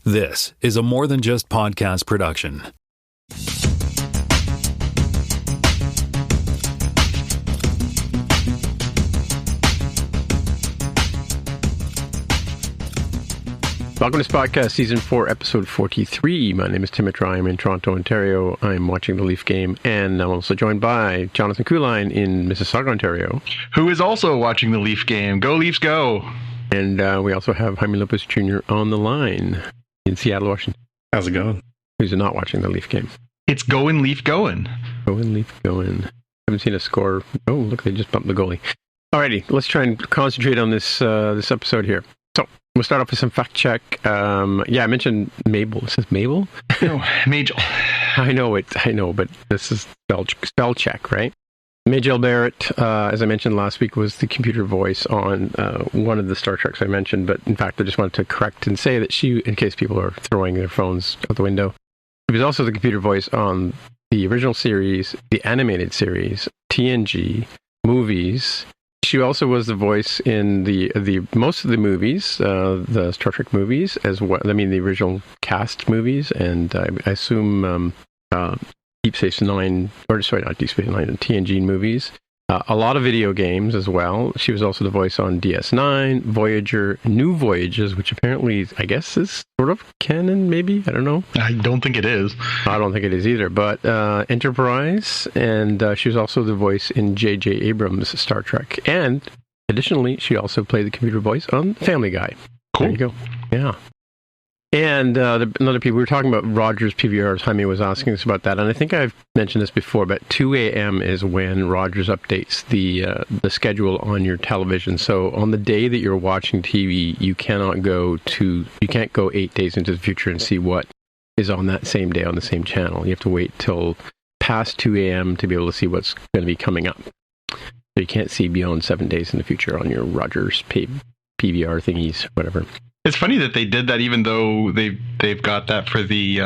This is a More Than Just Podcast production. Welcome to this podcast, Season 4, Episode 43. My name is Timothy. I'm in Toronto, Ontario. I'm watching the Leaf game, and I'm also joined by Jonathan Kuline in Mississauga, Ontario. Who is also watching the Leaf game. Go Leafs, go! And we also have Jaime Lopez Jr. on the line in Seattle, Washington. How's it going? Who's not watching the Leaf game. It's going Leaf going. Going Leaf going. Haven't seen a score. Oh, look, they just bumped the goalie. Alrighty, let's try and concentrate on this this episode here. So, we'll start off with some fact check. I mentioned Mabel. Is this Mabel? No, Majel. I know, but this is spell check, right? Majel Barrett, as I mentioned last week, was the computer voice on one of the Star Treks I mentioned, but in fact, I just wanted to correct and say that she, in case people are throwing their phones out the window, she was also the computer voice on the original series, the animated series, TNG, movies. She also was the voice in the most of the movies, the Star Trek movies, as well. I mean, the original cast movies, and I assume Deep Space Nine, or sorry, not Deep Space Nine, the TNG movies. A lot of video games as well. She was also the voice on DS9, Voyager, New Voyages, which apparently, I guess, is sort of canon, maybe? I don't know. I don't think it is. I don't think it is either, but Enterprise, and she was also the voice in J.J. Abrams' Star Trek. And additionally, she also played the computer voice on Family Guy. Cool. There you go. Yeah. And another people, we were talking about Rogers PVRs. Jaime was asking us about that, and I think I've mentioned this before, but 2 a.m. is when Rogers updates the schedule on your television. So on the day that you're watching TV, you can't go 8 days into the future and see what is on that same day on the same channel. You have to wait till past 2 a.m. to be able to see what's going to be coming up. So you can't see beyond 7 days in the future on your Rogers PVR thingies, whatever. It's funny that they did that, even though they've got that for the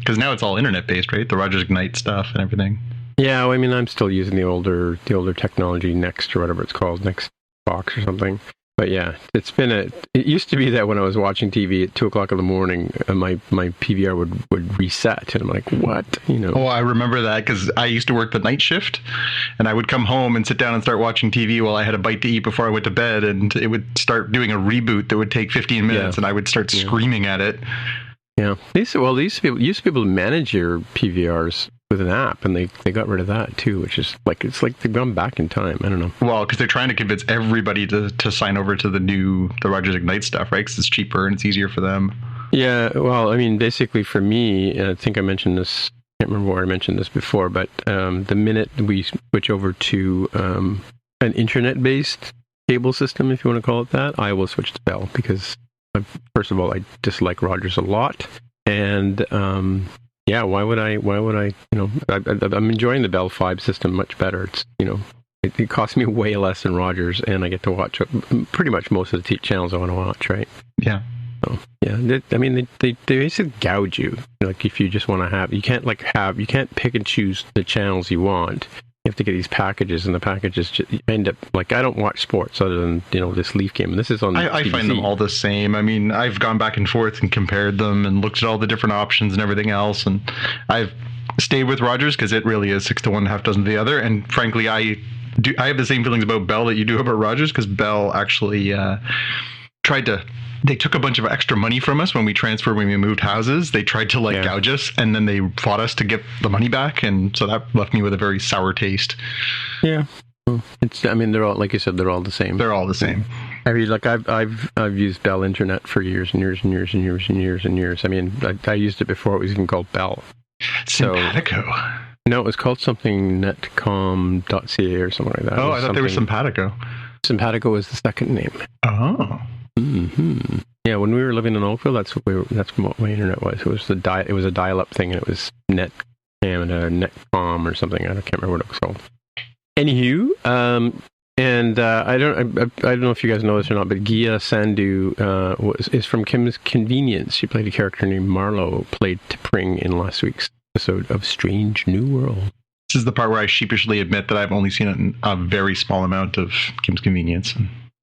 because now it's all internet based, right? The Rogers Ignite stuff and everything. Yeah, well, I mean, I'm still using the older technology, Next or whatever it's called, Next Box or something. But yeah, it used to be that when I was watching TV at 2:00 in the morning, my PVR would reset, and I'm like, what? Oh, I remember that because I used to work the night shift, and I would come home and sit down and start watching TV while I had a bite to eat before I went to bed, and it would start doing a reboot that would take 15 minutes, and I would start screaming at it. Yeah, they used to be able to manage your PVRs with an app, and they got rid of that too, which is it's like they've gone back in time. I don't know. Well, because they're trying to convince everybody to sign over to the Rogers Ignite stuff, right? Because it's cheaper and it's easier for them. Yeah, well, I mean, basically for me, I think I mentioned this. I can't remember where I mentioned this before, but the minute we switch over to an internet-based cable system, if you want to call it that, I will switch to Bell because, first of all, I dislike Rogers a lot, and yeah, why would I? I'm enjoying the Bell 5 system much better. It's it costs me way less than Rogers, and I get to watch pretty much most of the channels I want to watch. Right? Yeah. So yeah, they basically gouge you. Like if you just want to have, you can't pick and choose the channels you want. You have to get these packages, and the packages end up I don't watch sports other than this Leaf game, and this is on. I find them all the same. I mean, I've gone back and forth and compared them and looked at all the different options and everything else, and I've stayed with Rogers because it really is 6 to 1, half dozen to the other. And frankly, I have the same feelings about Bell that you do about Rogers, because Bell actually They took a bunch of extra money from us when we moved houses. They tried to gouge us, and then they fought us to get the money back, and so that left me with a very sour taste. Yeah, they're all, like you said, they're all the same. They're all the same. I've used Bell Internet for years and years and years and years and years and years. I mean, I used it before it was even called Bell. Simpatico. No, it was called something netcom.ca or something like that. Oh, I thought they were Simpatico. Simpatico was the second name. Oh. Mm-hmm. Yeah, when we were living in Oakville, that's what my internet was. It was it was a dial-up thing, and it was Netcam and Netcom or something. I can't remember what it was called. Anywho, and I don't know if you guys know this or not, but Gia Sandhu is from Kim's Convenience. She played a character named Marlo, played T'Pring in last week's episode of Strange New World. This is the part where I sheepishly admit that I've only seen a very small amount of Kim's Convenience.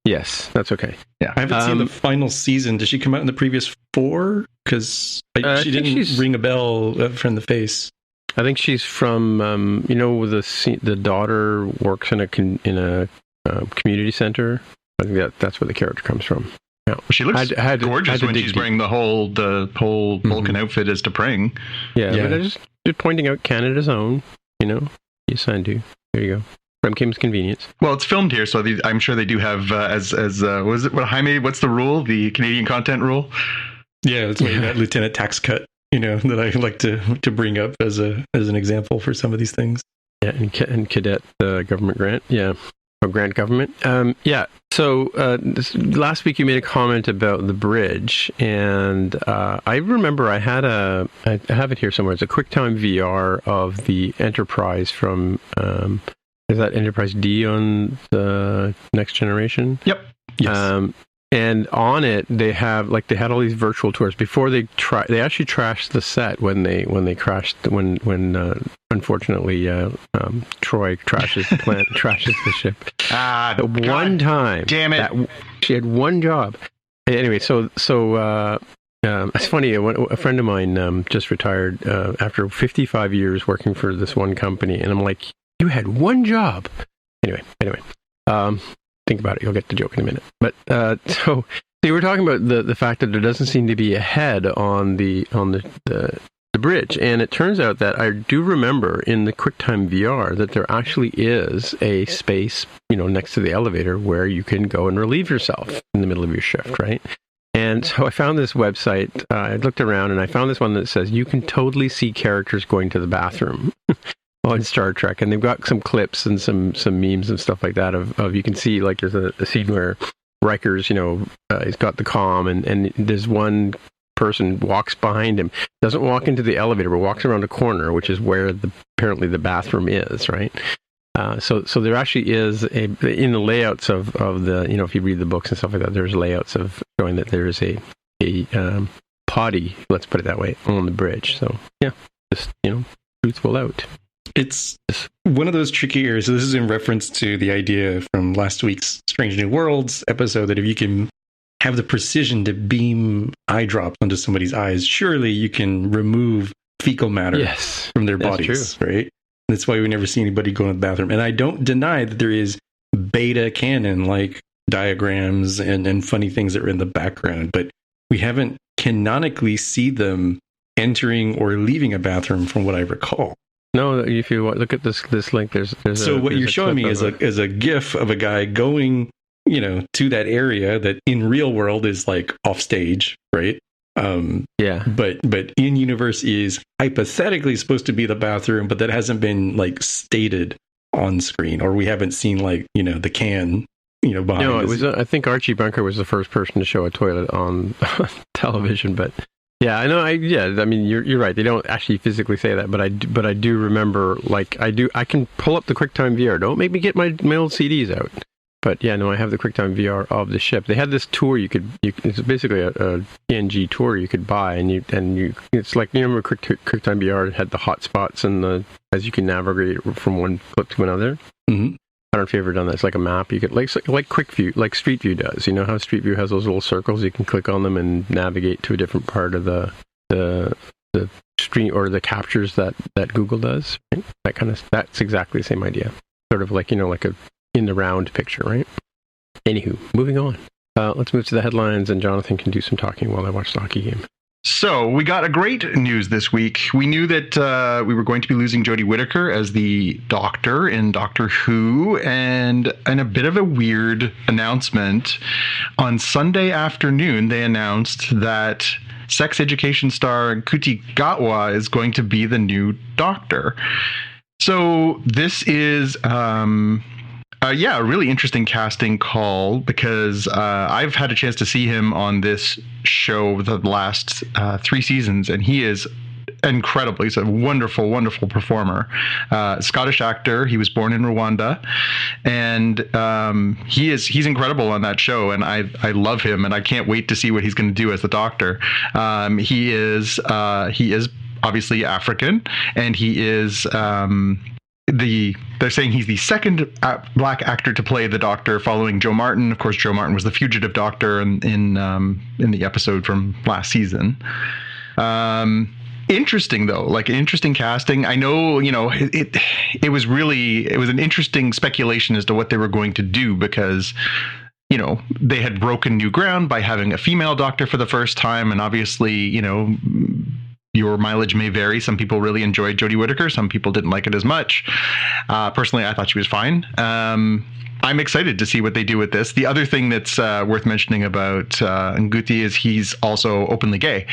Yes, that's okay. Yeah. I haven't seen the final season. Did she come out in the previous 4? Because she didn't ring a bell from the face. I think she's from, the daughter works in a community center. I think that's where the character comes from. Yeah. She looks gorgeous when she's wearing the whole Vulcan outfit as T'Pring. Yeah, but I'm just pointing out Canada's own, you signed to. There you go. From Kim's Convenience. Well, it's filmed here, so I'm sure they do have, Jaime, what's the rule? The Canadian content rule? Yeah, that's why that Lieutenant Tax Cut, that I like to bring up as an example for some of these things. Yeah, and cadet government grant. Yeah, or grant government. So last week you made a comment about the bridge, and I remember I have it here somewhere. It's a QuickTime VR of the Enterprise from. Is that Enterprise D on the Next Generation? Yep. Yes. And on it, they had all these virtual tours before they actually trashed the set when they crashed when unfortunately Troy trashes the ship. One time, damn it! She had one job. Anyway, so it's funny. A friend of mine just retired after 55 years working for this one company, and I'm like, you had one job. Anyway. Think about it. You'll get the joke in a minute. But so you were talking about the fact that there doesn't seem to be a head on the bridge, and it turns out that I do remember in the QuickTime VR that there actually is a space, next to the elevator where you can go and relieve yourself in the middle of your shift, right? And so I found this website. I looked around and I found this one that says you can totally see characters going to the bathroom. On Star Trek, and they've got some clips and some memes and stuff like that of you can see there's a scene where Riker's he's got the comm and there's one person walks behind him, doesn't walk into the elevator but walks around a corner, which is where apparently the bathroom is, right? So there actually is in the layouts of the if you read the books and stuff like that, there's layouts of showing that there's a potty, let's put it that way, on the bridge. So yeah, just truth will out. It's one of those tricky areas. So this is in reference to the idea from last week's Strange New Worlds episode that if you can have the precision to beam eye drops onto somebody's eyes, surely you can remove fecal matter from their bodies, right? That's why we never see anybody go in the bathroom. And I don't deny that there is beta canon, like diagrams and funny things that are in the background, but we haven't canonically see them entering or leaving a bathroom from what I recall. No, if you look at this link, there's so what you're showing me is a GIF of a guy going, to that area that in real world is like off stage, right? But in universe is hypothetically supposed to be the bathroom, but that hasn't been stated on screen, or we haven't seen the can, behind. No, it was. I think Archie Bunker was the first person to show a toilet on television, but. Yeah, I know. I mean, you're right. They don't actually physically say that, but I do remember. I can pull up the QuickTime VR. Don't make me get my old CDs out. But yeah, no, I have the QuickTime VR of the ship. They had this tour. It's basically a PNG tour you could buy, and you. It's like remember QuickTime VR had the hotspots and as you can navigate from one clip to another. Mm-hmm. I don't know if you've ever done that. It's like a map. You could like Quick View, like Street View does. You know how Street View has those little circles? You can click on them and navigate to a different part of the stream or the captures that Google does. Right? That's exactly the same idea. Sort of like like a in the round picture, right? Anywho, moving on. Let's move to the headlines, and Jonathan can do some talking while I watch the hockey game. So we got a great news this week. We knew that we were going to be losing Jodie Whittaker as the Doctor in Doctor Who, and in a bit of a weird announcement, on Sunday afternoon, they announced that sex education star Ncuti Gatwa is going to be the new Doctor. So this is... a really interesting casting call because I've had a chance to see him on this show the last 3 seasons, and he is incredible. He's a wonderful, wonderful performer. Scottish actor. He was born in Rwanda, and he's incredible on that show, and I love him, and I can't wait to see what he's going to do as the Doctor. He is obviously African, and he is they're saying he's the second black actor to play the Doctor, following Joe Martin. Of course, Joe Martin was the fugitive Doctor in the episode from last season. Interesting though, like interesting casting. I know, it was an interesting speculation as to what they were going to do, because they had broken new ground by having a female Doctor for the first time, and obviously, your mileage may vary. Some people really enjoyed Jodie Whittaker. Some people didn't like it as much. Personally, I thought she was fine. I'm excited to see what they do with this. The other thing that's worth mentioning about Nguthi is he's also openly gay.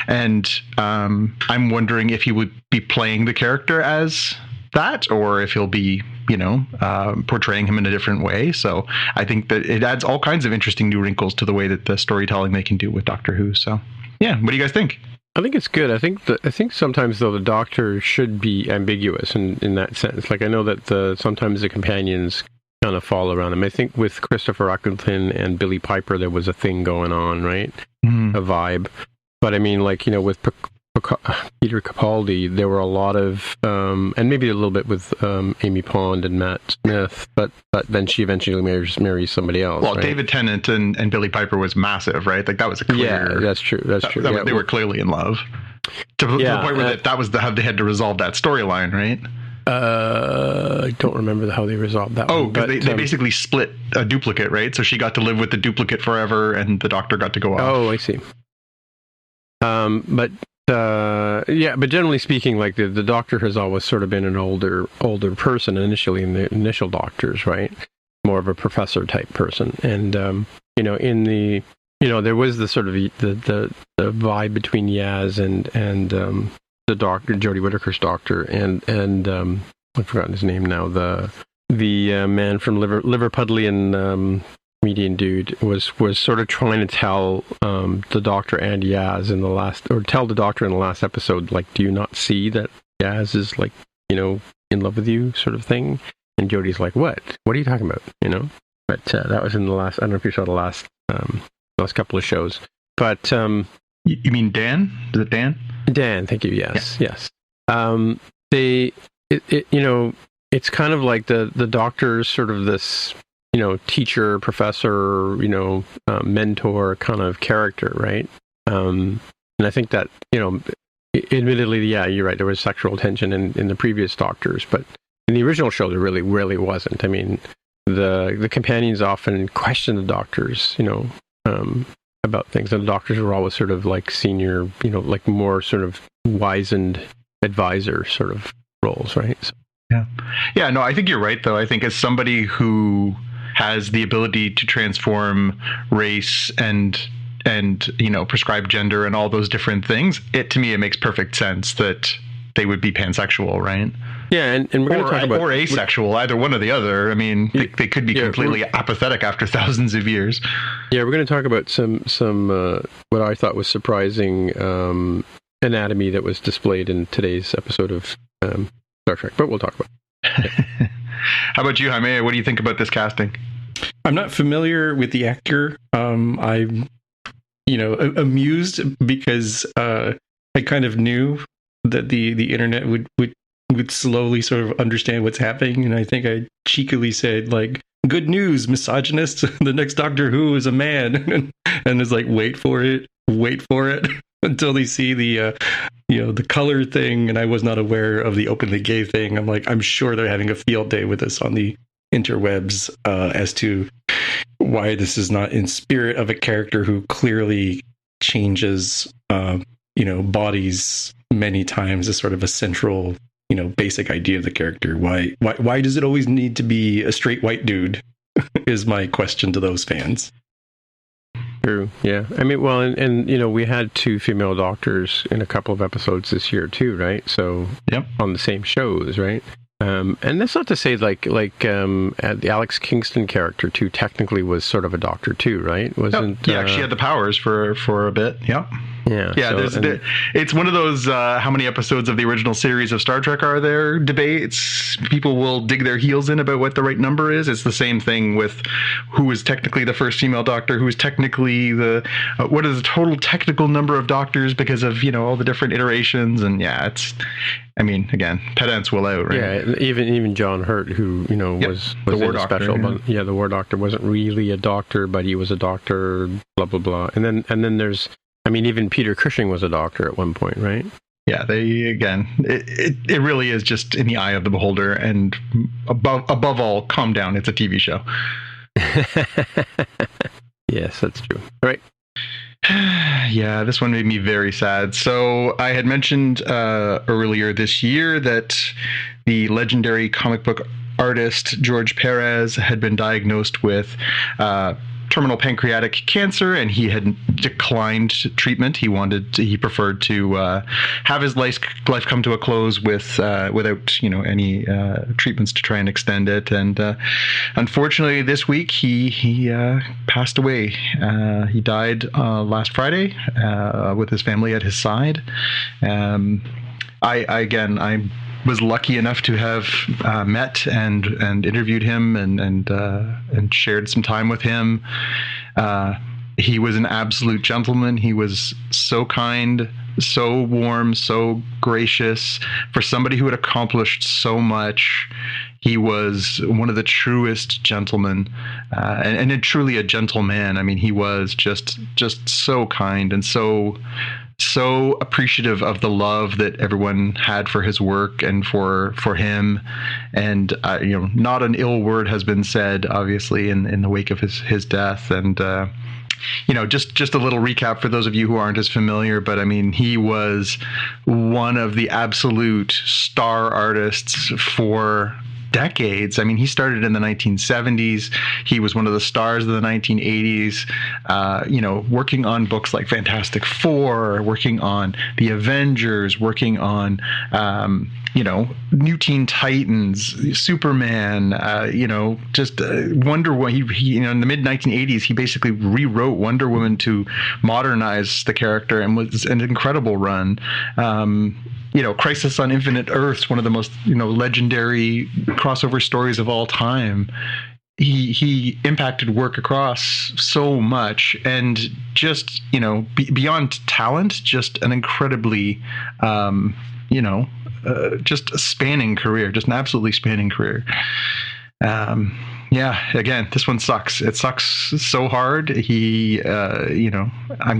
And I'm wondering if he would be playing the character as that, or if he'll be, portraying him in a different way. So I think that it adds all kinds of interesting new wrinkles to the way that the storytelling they can do with Doctor Who. So, yeah, what do you guys think? I think it's good. I think sometimes though the Doctor should be ambiguous in that sense. Like I know that sometimes the companions kind of fall around him. I think with Christopher Eccleston and Billy Piper there was a thing going on, right? Mm-hmm. A vibe. But I mean, like with Peter Capaldi, there were a lot of, and maybe a little bit with Amy Pond and Matt Smith, but then she eventually marries somebody else. Well, right? David Tennant and Billy Piper was massive, right? Like that was a clear. Yeah, that's true. They were clearly in love to the point where that was how they had to resolve that storyline, right? I don't remember how they resolved that. Oh, because they basically split a duplicate, right? So she got to live with the duplicate forever, and the Doctor got to go off. Oh, I see. But generally speaking, like the Doctor has always sort of been an older person initially in the initial Doctors, right? More of a professor type person, and there was the sort of the vibe between Yaz and the Doctor, Jodie Whittaker's Doctor, and I've forgotten his name now. The man from Liverpudlian comedian dude was sort of trying to tell the Doctor and Yaz tell the Doctor in the last episode, like, do you not see that Yaz is like, in love with you, sort of thing? And Jodie's like, what are you talking about? But that was in the last. I don't know if you saw the last couple of shows, but you mean Dan? Is it Dan? Dan, thank you. Yes. It's kind of like the Doctor's sort of this, teacher, professor, mentor kind of character, right? And I think that, admittedly, yeah, you're right. There was sexual tension in the previous Doctors, but in the original show, there really, really wasn't. I mean, the companions often question the Doctors, about things, and the Doctors were always sort of like senior, like more sort of wizened advisor sort of roles, right? So. Yeah. No, I think you're right, though. I think as somebody who has the ability to transform race and prescribe gender and all those different things, to me it makes perfect sense that they would be pansexual, right? Yeah, and we're going to talk about... Or asexual, either one or the other. I mean, they could be completely apathetic after thousands of years. Yeah, we're going to talk about some what I thought was surprising anatomy that was displayed in today's episode of Star Trek, but we'll talk about it. Yeah. How about you, Jaime? What do you think about this casting? I'm not familiar with the actor. I'm, amused because I kind of knew that the internet would slowly sort of understand what's happening, and I think I cheekily said, like, good news, misogynist, the next Doctor Who is a man. And it's like, wait for it until they see the color thing, and I was not aware of the openly gay thing. I'm like, I'm sure they're having a field day with us on the interwebs as to why this is not in spirit of a character who clearly changes bodies many times as sort of a central basic idea of the character. Why does it always need to be a straight white dude is my question to those fans. True. Yeah. I mean, well, and we had 2 female Doctors in a couple of episodes this year too, right? So yep. On the same shows, right? And that's not to say like the Alex Kingston character too technically was sort of a Doctor too, right? Wasn't? Yep. Yeah, she had the powers for a bit. Yep. Yeah. It's one of those how many episodes of the original series of Star Trek are there debates. People will dig their heels in about what the right number is. It's the same thing with who is technically the first female doctor, who is technically the what is the total technical number of doctors because of all the different iterations. And again, pedants will out, right? Yeah, even John Hurt, who was the War in Doctor, special, but the War Doctor wasn't really a doctor, but he was a doctor. Blah blah blah. And then there's, even Peter Cushing was a doctor at one point, right? Yeah, it really is just in the eye of the beholder, and above all, calm down. It's a TV show. Yes, that's true. All right. Yeah, this one made me very sad. So I had mentioned earlier this year that the legendary comic book artist George Perez had been diagnosed with terminal pancreatic cancer, and he had declined treatment. He preferred to have his life come to a close without any treatments to try and extend it. And unfortunately, this week he passed away. He died last Friday with his family at his side. I was lucky enough to have met and interviewed him and shared some time with him. He was an absolute gentleman. He was so kind, so warm, so gracious. For somebody who had accomplished so much, he was one of the truest gentlemen, and truly a gentleman. He was just so kind and so appreciative of the love that everyone had for his work and for him. And not an ill word has been said, obviously, in the wake of his death. And just a little recap for those of you who aren't as familiar, but he was one of the absolute star artists for decades. He started in the 1970s. He was one of the stars of the 1980s, working on books like Fantastic Four, working on the Avengers, working on, New Teen Titans, Superman, Wonder Woman. He in the mid 1980s, he basically rewrote Wonder Woman to modernize the character, and was an incredible run. Crisis on Infinite Earths, one of the most legendary crossover stories of all time. He impacted work across so much, and just beyond talent, just an incredibly just a spanning career, just an absolutely spanning career. Again, this one sucks. It sucks so hard. I'm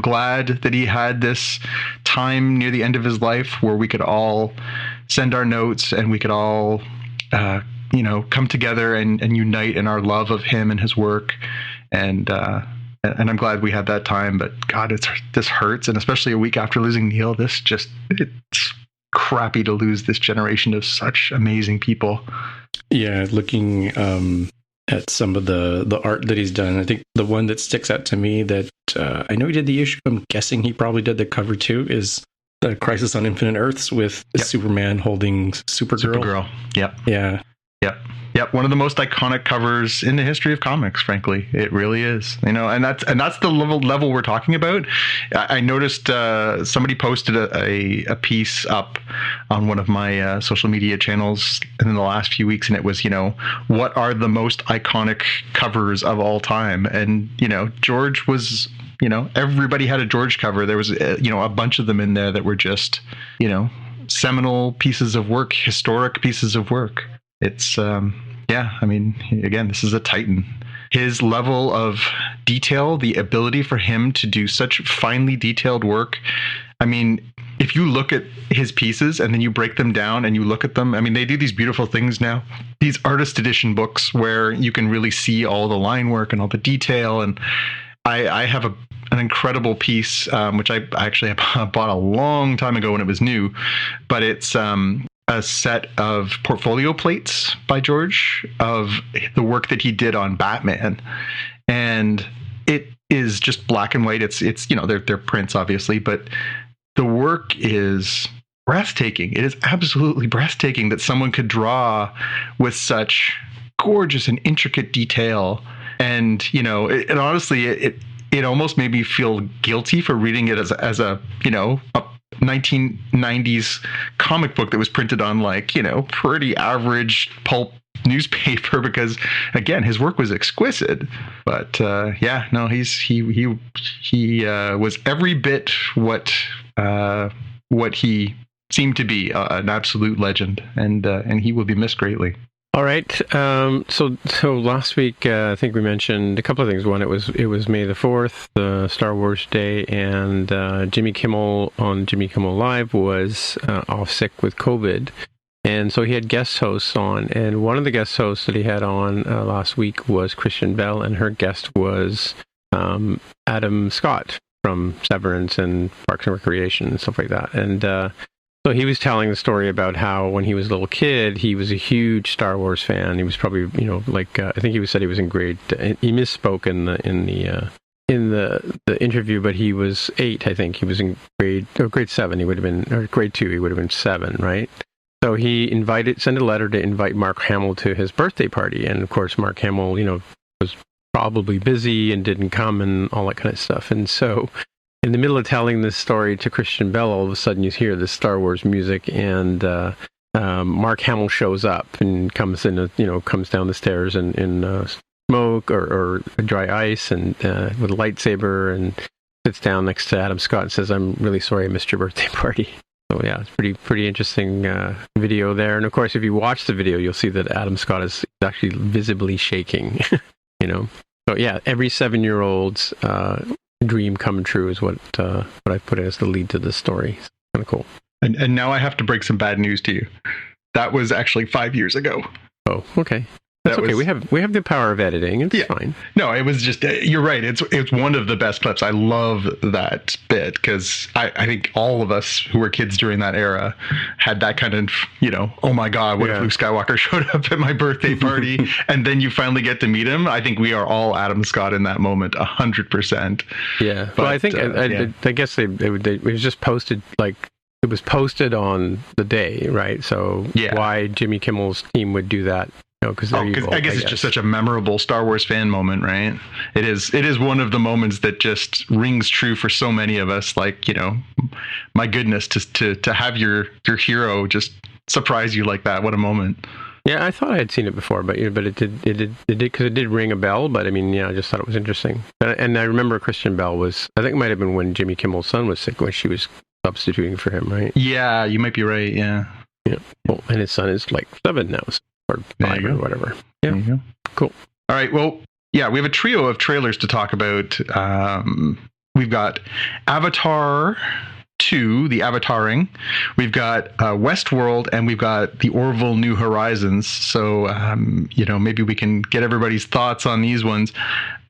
glad that he had this time near the end of his life where we could all send our notes and we could all, come together and unite in our love of him and his work. And I'm glad we had that time. But God, this hurts. And especially a week after losing Neil, it's crappy to lose this generation of such amazing people. Yeah, looking at some of the art that he's done, I think the one that sticks out to me that I know he did the issue, I'm guessing he probably did the cover too, is the Crisis on Infinite Earths with Superman holding Supergirl. Yep. Yeah. Yep. One of the most iconic covers in the history of comics, frankly. It really is. And that's the level we're talking about. I noticed somebody posted a piece up on one of my social media channels in the last few weeks, and it was, what are the most iconic covers of all time? And, George was, everybody had a George cover. There was, a bunch of them in there that were just, seminal pieces of work, historic pieces of work. It's, again, this is a titan. His level of detail, the ability for him to do such finely detailed work. If you look at his pieces and then you break them down and you look at them, they do these beautiful things now, these artist edition books where you can really see all the line work and all the detail. And I have an incredible piece, which I actually bought a long time ago when it was new, but it's, a set of portfolio plates by George of the work that he did on Batman. And it is just black and white. It's they're prints, obviously, but the work is breathtaking. It is absolutely breathtaking that someone could draw with such gorgeous and intricate detail. And, honestly, it almost made me feel guilty for reading it as a 1990s comic book that was printed on pretty average pulp newspaper, because again, his work was exquisite. But he was every bit what he seemed to be, an absolute legend, and he will be missed greatly. All right. So last week, I think we mentioned a couple of things. One, it was May the 4th, the Star Wars Day, and Jimmy Kimmel on Jimmy Kimmel Live was off sick with COVID. And so he had guest hosts on, and one of the guest hosts that he had on last week was Christian Bell, and her guest was Adam Scott from Severance and Parks and Recreation and stuff like that. And so he was telling the story about how when he was a little kid, he was a huge Star Wars fan. He was probably, I think he said he was in grade. He misspoke in the interview, but he was 8. I think he was in grade 7. He would have been, or grade 2. He would have been 7, right? So he sent a letter to invite Mark Hamill to his birthday party, and of course Mark Hamill, was probably busy and didn't come and all that kind of stuff. And so, in the middle of telling this story to Christian Bell, all of a sudden you hear this Star Wars music, and Mark Hamill shows up and comes in, comes down the stairs in smoke or dry ice and with a lightsaber, and sits down next to Adam Scott and says, "I'm really sorry I missed your birthday party." So yeah, it's pretty interesting video there. And of course, if you watch the video, you'll see that Adam Scott is actually visibly shaking. So yeah, every 7-year-old's dream come true is what I've put as the lead to this story. It's kind of cool. And now I have to break some bad news to you. That was actually 5 years ago. Oh, okay. That's okay. We have the power of editing. It's fine. No, it was just, you're right. It's one of the best clips. I love that bit because I think all of us who were kids during that era had that kind of, oh my God, what if Luke Skywalker showed up at my birthday party? And then you finally get to meet him. I think we are all Adam Scott in that moment, 100%. Yeah. But, well, I think, I guess it was just posted, it was posted on the day, right? So why Jimmy Kimmel's team would do that? Because I guess it's just such a memorable Star Wars fan moment, right? It is one of the moments that just rings true for so many of us. My goodness, to have your hero just surprise you like that. What a moment! Yeah, I thought I had seen it before, but it did because it did ring a bell. But I mean, I just thought it was interesting. And I remember Christian Bell I think it might have been when Jimmy Kimmel's son was sick when she was substituting for him, right? Yeah, you might be right. Yeah. Yeah. Well, and his son is 7 now. Or 5 or whatever. Yeah. There you go. Cool. All right. Well, yeah, we have a trio of trailers to talk about. We've got Avatar 2, The Avataring. We've got Westworld, and we've got The Orville New Horizons. So, maybe we can get everybody's thoughts on these ones.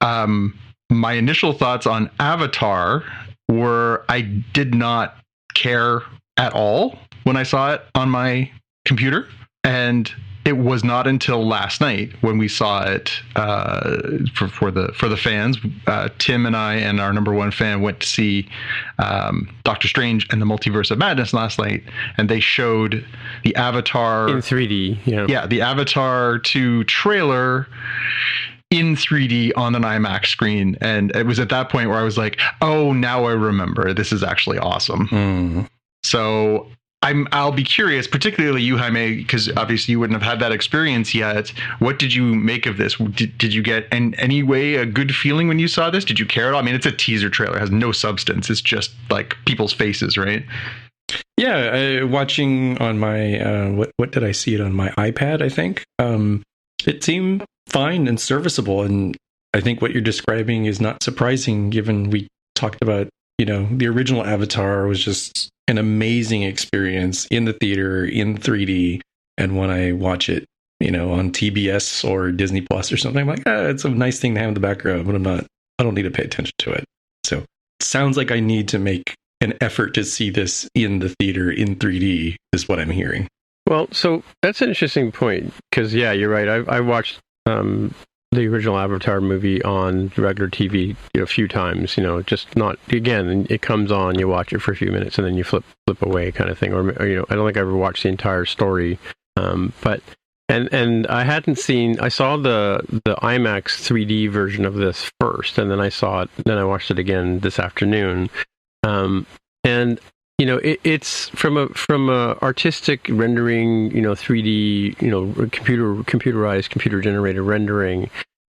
My initial thoughts on Avatar were I did not care at all when I saw it on my computer. And it was not until last night when we saw it for the fans. Tim and I and our number one fan went to see Doctor Strange and the Multiverse of Madness last night, and they showed the Avatar in 3D. Yeah, the Avatar 2 trailer in 3D on an IMAX screen, and it was at that point where I was like, "Oh, now I remember. This is actually awesome." Mm. So I'll be curious, particularly you, Jaime, because obviously you wouldn't have had that experience yet. What did you make of this? Did you get in any way a good feeling when you saw this? Did you care at all? I mean, it's a teaser trailer. It has no substance. It's just people's faces, right? Yeah, watching on my, what did I see it on my iPad, I think? It seemed fine and serviceable. And I think what you're describing is not surprising, given we talked about, the original Avatar was just an amazing experience in the theater in 3D. And when I watch it, on TBS or Disney Plus or something, I'm like, it's a nice thing to have in the background, but I don't need to pay attention to it. So it sounds like I need to make an effort to see this in the theater in 3D is what I'm hearing. Well, so that's an interesting point because, yeah, you're right. I watched the original Avatar movie on regular TV a few times, just not, again, it comes on, you watch it for a few minutes and then you flip away kind of thing. Or I don't think I ever watched the entire story. But And I hadn't seen. I saw the IMAX 3D version of this first, and then I watched it again this afternoon. And it's from a artistic rendering, 3D, computerized, computer generated rendering.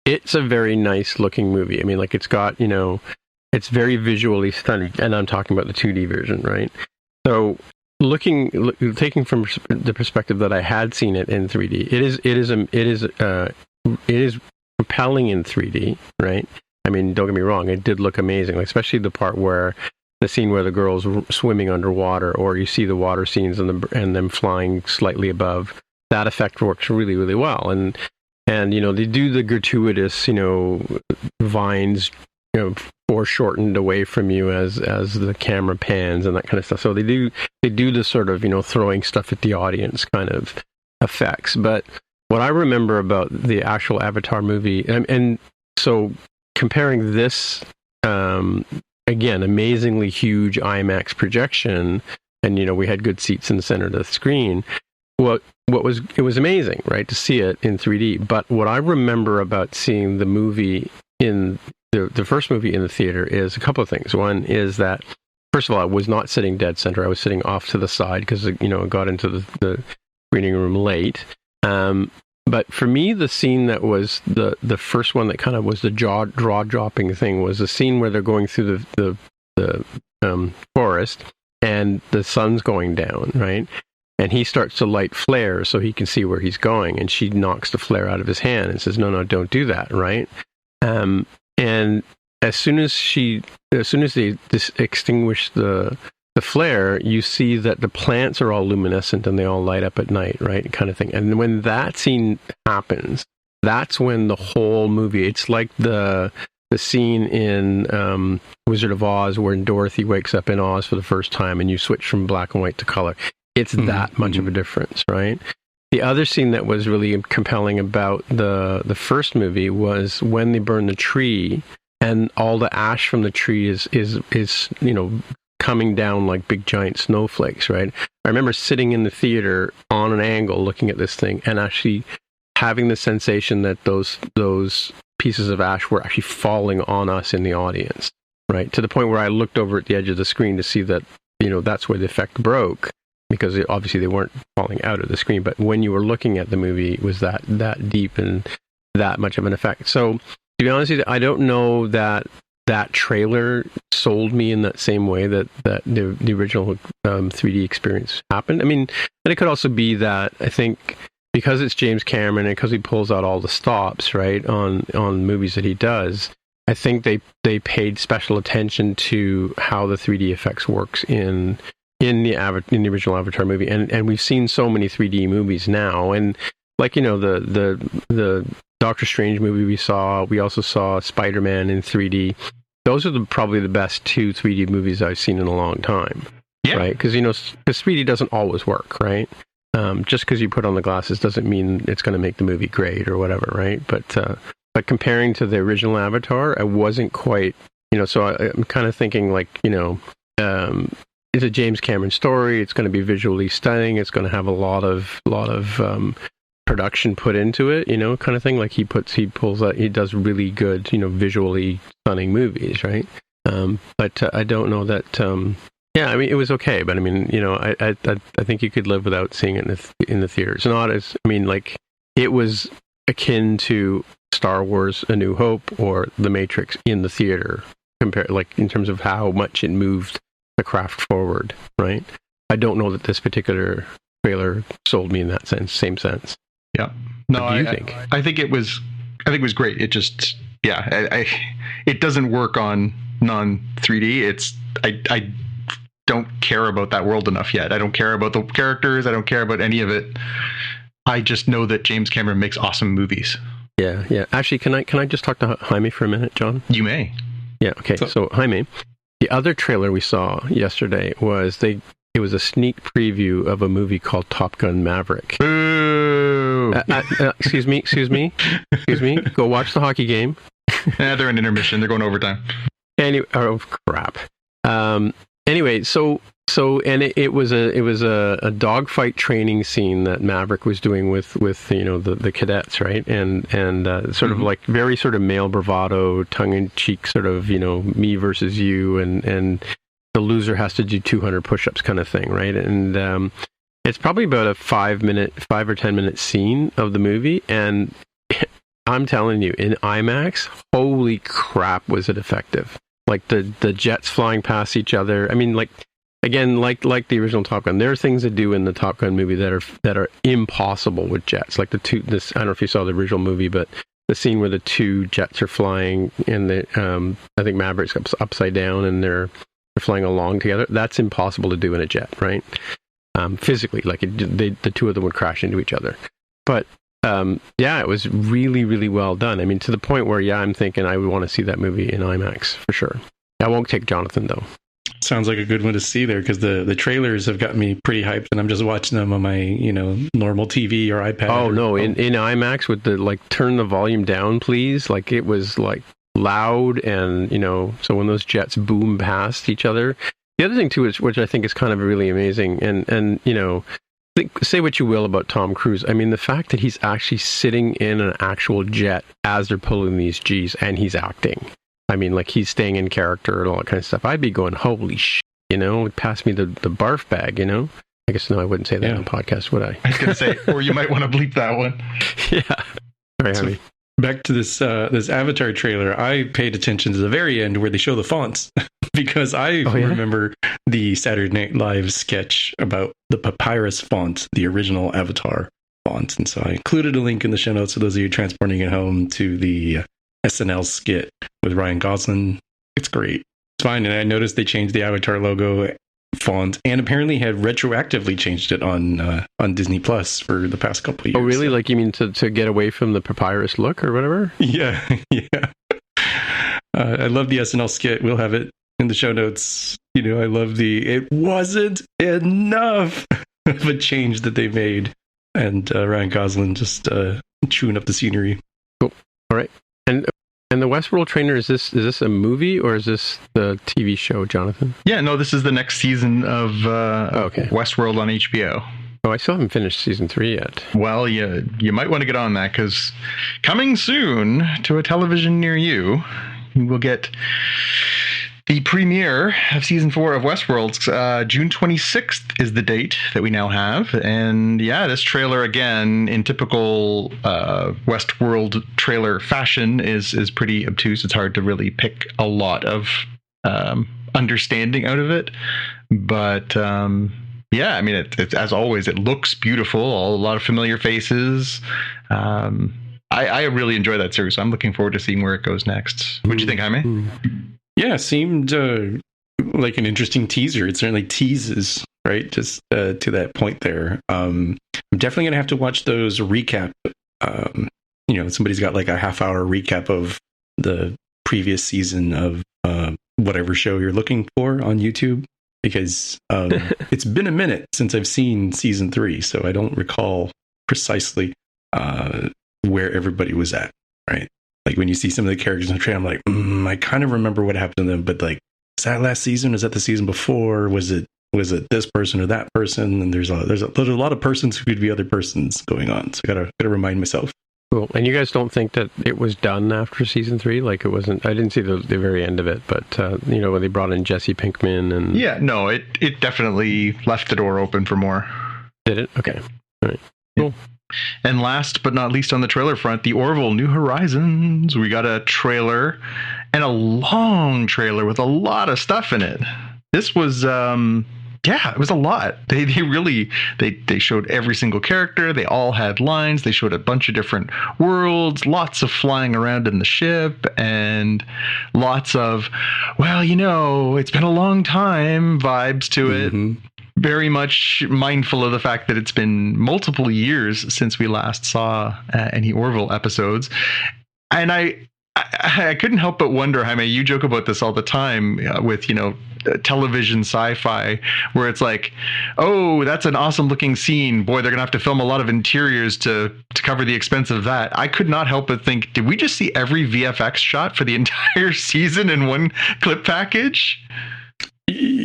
It's a very nice looking movie. I mean, like it's got, it's very visually stunning, and I'm talking about the 2D version, right? So taking from the perspective that I had seen it in 3D, it is compelling in 3D, right? I mean, don't get me wrong, it did look amazing, like, especially the part where the scene where the girl's swimming underwater, or you see the water scenes and them flying slightly above. That effect works really, really well, and they do the gratuitous, vines, foreshortened away from you as the camera pans and that kind of stuff. So they do the sort of, throwing stuff at the audience kind of effects. But what I remember about the actual Avatar movie, and so comparing this, again, amazingly huge IMAX projection, and we had good seats in the center of the screen. It was amazing, right, to see it in 3D. But what I remember about seeing the movie in the first movie in the theater is a couple of things. One is that, first of all, I was not sitting dead center. I was sitting off to the side because, I got into the screening room late. But for me, the scene that was the first one that kind of was the jaw-dropping thing was the scene where they're going through the forest and the sun's going down, right? And he starts to light flares so he can see where he's going, and she knocks the flare out of his hand and says, "No, don't do that," right? And as soon as they extinguish the flare, you see that the plants are all luminescent and they all light up at night, right? Kind of thing. And when that scene happens, that's when the whole movie, it's like the scene in Wizard of Oz when Dorothy wakes up in Oz for the first time and you switch from black and white to color. It's that much of a difference, right? The other scene that was really compelling about the first movie was when they burn the tree and all the ash from the tree is coming down like big giant snowflakes, right? I remember sitting in the theater on an angle looking at this thing and actually having the sensation that those pieces of ash were actually falling on us in the audience, right? To the point where I looked over at the edge of the screen to see that, that's where the effect broke, because obviously they weren't falling out of the screen. But when you were looking at the movie, it was that deep and that much of an effect. So to be honest with you, I don't know that trailer sold me in that same way that the original 3D experience happened. I mean, and it could also be that I think because it's James Cameron and because he pulls out all the stops, right, on movies that he does, I think they paid special attention to how the 3D effects works in the original Avatar movie, and we've seen so many 3D movies now, and like the Doctor Strange movie we also saw Spider-Man in 3D. Those are probably the best two 3D movies I've seen in a long time, right? Because 3D doesn't always work, right? Just because you put on the glasses doesn't mean it's going to make the movie great or whatever, right? But comparing to the original Avatar, I wasn't quite, so I'm kind of thinking like, it's a James Cameron story. It's going to be visually stunning. It's going to have a lot of production put into it, kind of thing. Like he does really good, visually stunning movies, right? But I don't know that. I mean, it was okay, but I mean, I think you could live without seeing it in the theaters. Not as, I mean, like it was akin to Star Wars: A New Hope or The Matrix in the theater, compared like in terms of how much it moved the craft forward, right? I don't know that this particular trailer sold me in that same sense. Yeah. No, what do you think? I think it was great. It just, it doesn't work on non 3D. I don't care about that world enough yet. I don't care about the characters. I don't care about any of it. I just know that James Cameron makes awesome movies. Yeah. Actually, can I just talk to Jaime for a minute, John? You may. Yeah. Okay. So Jaime, the other trailer we saw yesterday was it was a sneak preview of a movie called Top Gun Maverick. Boo! Excuse me. Go watch the hockey game. They're in intermission. They're going overtime. Oh crap. Anyway, so So, and it was a dogfight training scene that Maverick was doing with the cadets, right? And sort of like very sort of male bravado, tongue in cheek, sort of me versus you, and the loser has to do 200 push-ups kind of thing, right? And it's probably about a 5 or 10 minute scene of the movie, and I'm telling you, in IMAX, holy crap, was it effective! Like the jets flying past each other. I mean, like. Again, like the original Top Gun, there are things to do in the Top Gun movie that are impossible with jets. Like I don't know if you saw the original movie, but the scene where the two jets are flying and I think Maverick's upside down and they're flying along together. That's impossible to do in a jet, right? Physically, like the two of them would crash into each other. But it was really, really well done. I mean, to the point where I'm thinking I would want to see that movie in IMAX for sure. I won't take Jonathan though. Sounds like a good one to see there, because the trailers have got me pretty hyped, and I'm just watching them on my normal TV or iPad. Oh no, in IMAX with the turn the volume down, please. Like it was like loud, and so when those jets boom past each other. The other thing too is, which I think is kind of really amazing, and say what you will about Tom Cruise. I mean, the fact that he's actually sitting in an actual jet as they're pulling these G's, and he's acting. I mean, like he's staying in character and all that kind of stuff. I'd be going, holy shit, pass me the barf bag, I guess no, I wouldn't say that on a podcast, would I? I was going to say, or you might want to bleep that one. Yeah. Sorry, Harvey. Back to this Avatar trailer, I paid attention to the very end where they show the fonts because I remember the Saturday Night Live sketch about the papyrus font, the original Avatar font. And so I included a link in the show notes for those of you transporting it home to the SNL skit with Ryan Gosling. It's great. It's fine. And I noticed they changed the Avatar logo font and apparently had retroactively changed it on Disney Plus for the past couple of years. Oh, really? So. Like you mean to get away from the papyrus look or whatever? Yeah. I love the SNL skit. We'll have it in the show notes. I love it wasn't enough of a change that they made. And Ryan Gosling just chewing up the scenery. Cool. All right. And the Westworld Trainer, is this a movie or is this the TV show, Jonathan? Yeah, no, this is the next season of Westworld on HBO. Oh, I still haven't finished season 3 yet. Well, you might want to get on that, because coming soon to a television near you, you will get the premiere of season 4 of Westworld. June 26th is the date that we now have. And this trailer, again, in typical Westworld trailer fashion, is pretty obtuse. It's hard to really pick a lot of understanding out of it. But I mean, it as always, it looks beautiful. A lot of familiar faces. I really enjoy that series. So I'm looking forward to seeing where it goes next. What do you think, Jaime? Yeah, seemed like an interesting teaser. It certainly teases, right? Just to that point there. I'm definitely going to have to watch those recap. Somebody's got like a half-hour recap of the previous season of whatever show you're looking for on YouTube, because it's been a minute since I've seen season 3, so I don't recall precisely where everybody was at, right? Like when you see some of the characters in the trailer, I'm like, I kind of remember what happened to them, but like, is that last season? Is that the season before? Was it this person or that person? And there's a lot of persons who could be other persons going on. So I gotta remind myself. Cool. And you guys don't think that it was done after season 3? Like it wasn't? I didn't see the very end of it, but when they brought in Jesse Pinkman and no, it definitely left the door open for more. Did it? Okay. All right. Cool. And last but not least on the trailer front, the Orville New Horizons. We got a trailer, and a long trailer with a lot of stuff in it. This was, it was a lot. They really showed every single character. They all had lines. They showed a bunch of different worlds, lots of flying around in the ship, and lots of, it's been a long time vibes to it. Mm-hmm. Very much mindful of the fact that it's been multiple years since we last saw any Orville episodes. And I couldn't help but wonder, Jaime, you joke about this all the time with, television sci-fi, where it's like, oh, that's an awesome looking scene. Boy, they're going to have to film a lot of interiors to cover the expense of that. I could not help but think, did we just see every VFX shot for the entire season in one clip package?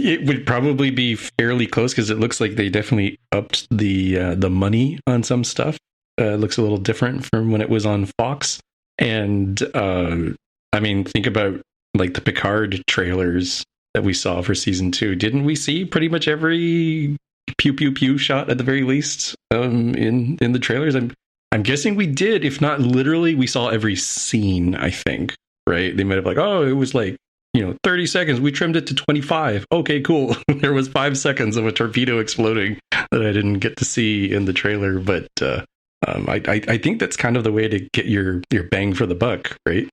It would probably be fairly close because it looks like they definitely upped the money on some stuff. It looks a little different from when it was on Fox. And I mean, think about like the Picard trailers that we saw for season 2. Didn't we see pretty much every pew pew pew shot at the very least in the trailers? I'm guessing we did. If not literally, we saw every scene, I think. Right? They might have like, oh, it was like, 30 seconds. We trimmed it to 25. Okay, cool. There was 5 seconds of a torpedo exploding that I didn't get to see in the trailer. But I think that's kind of the way to get your bang for the buck, right?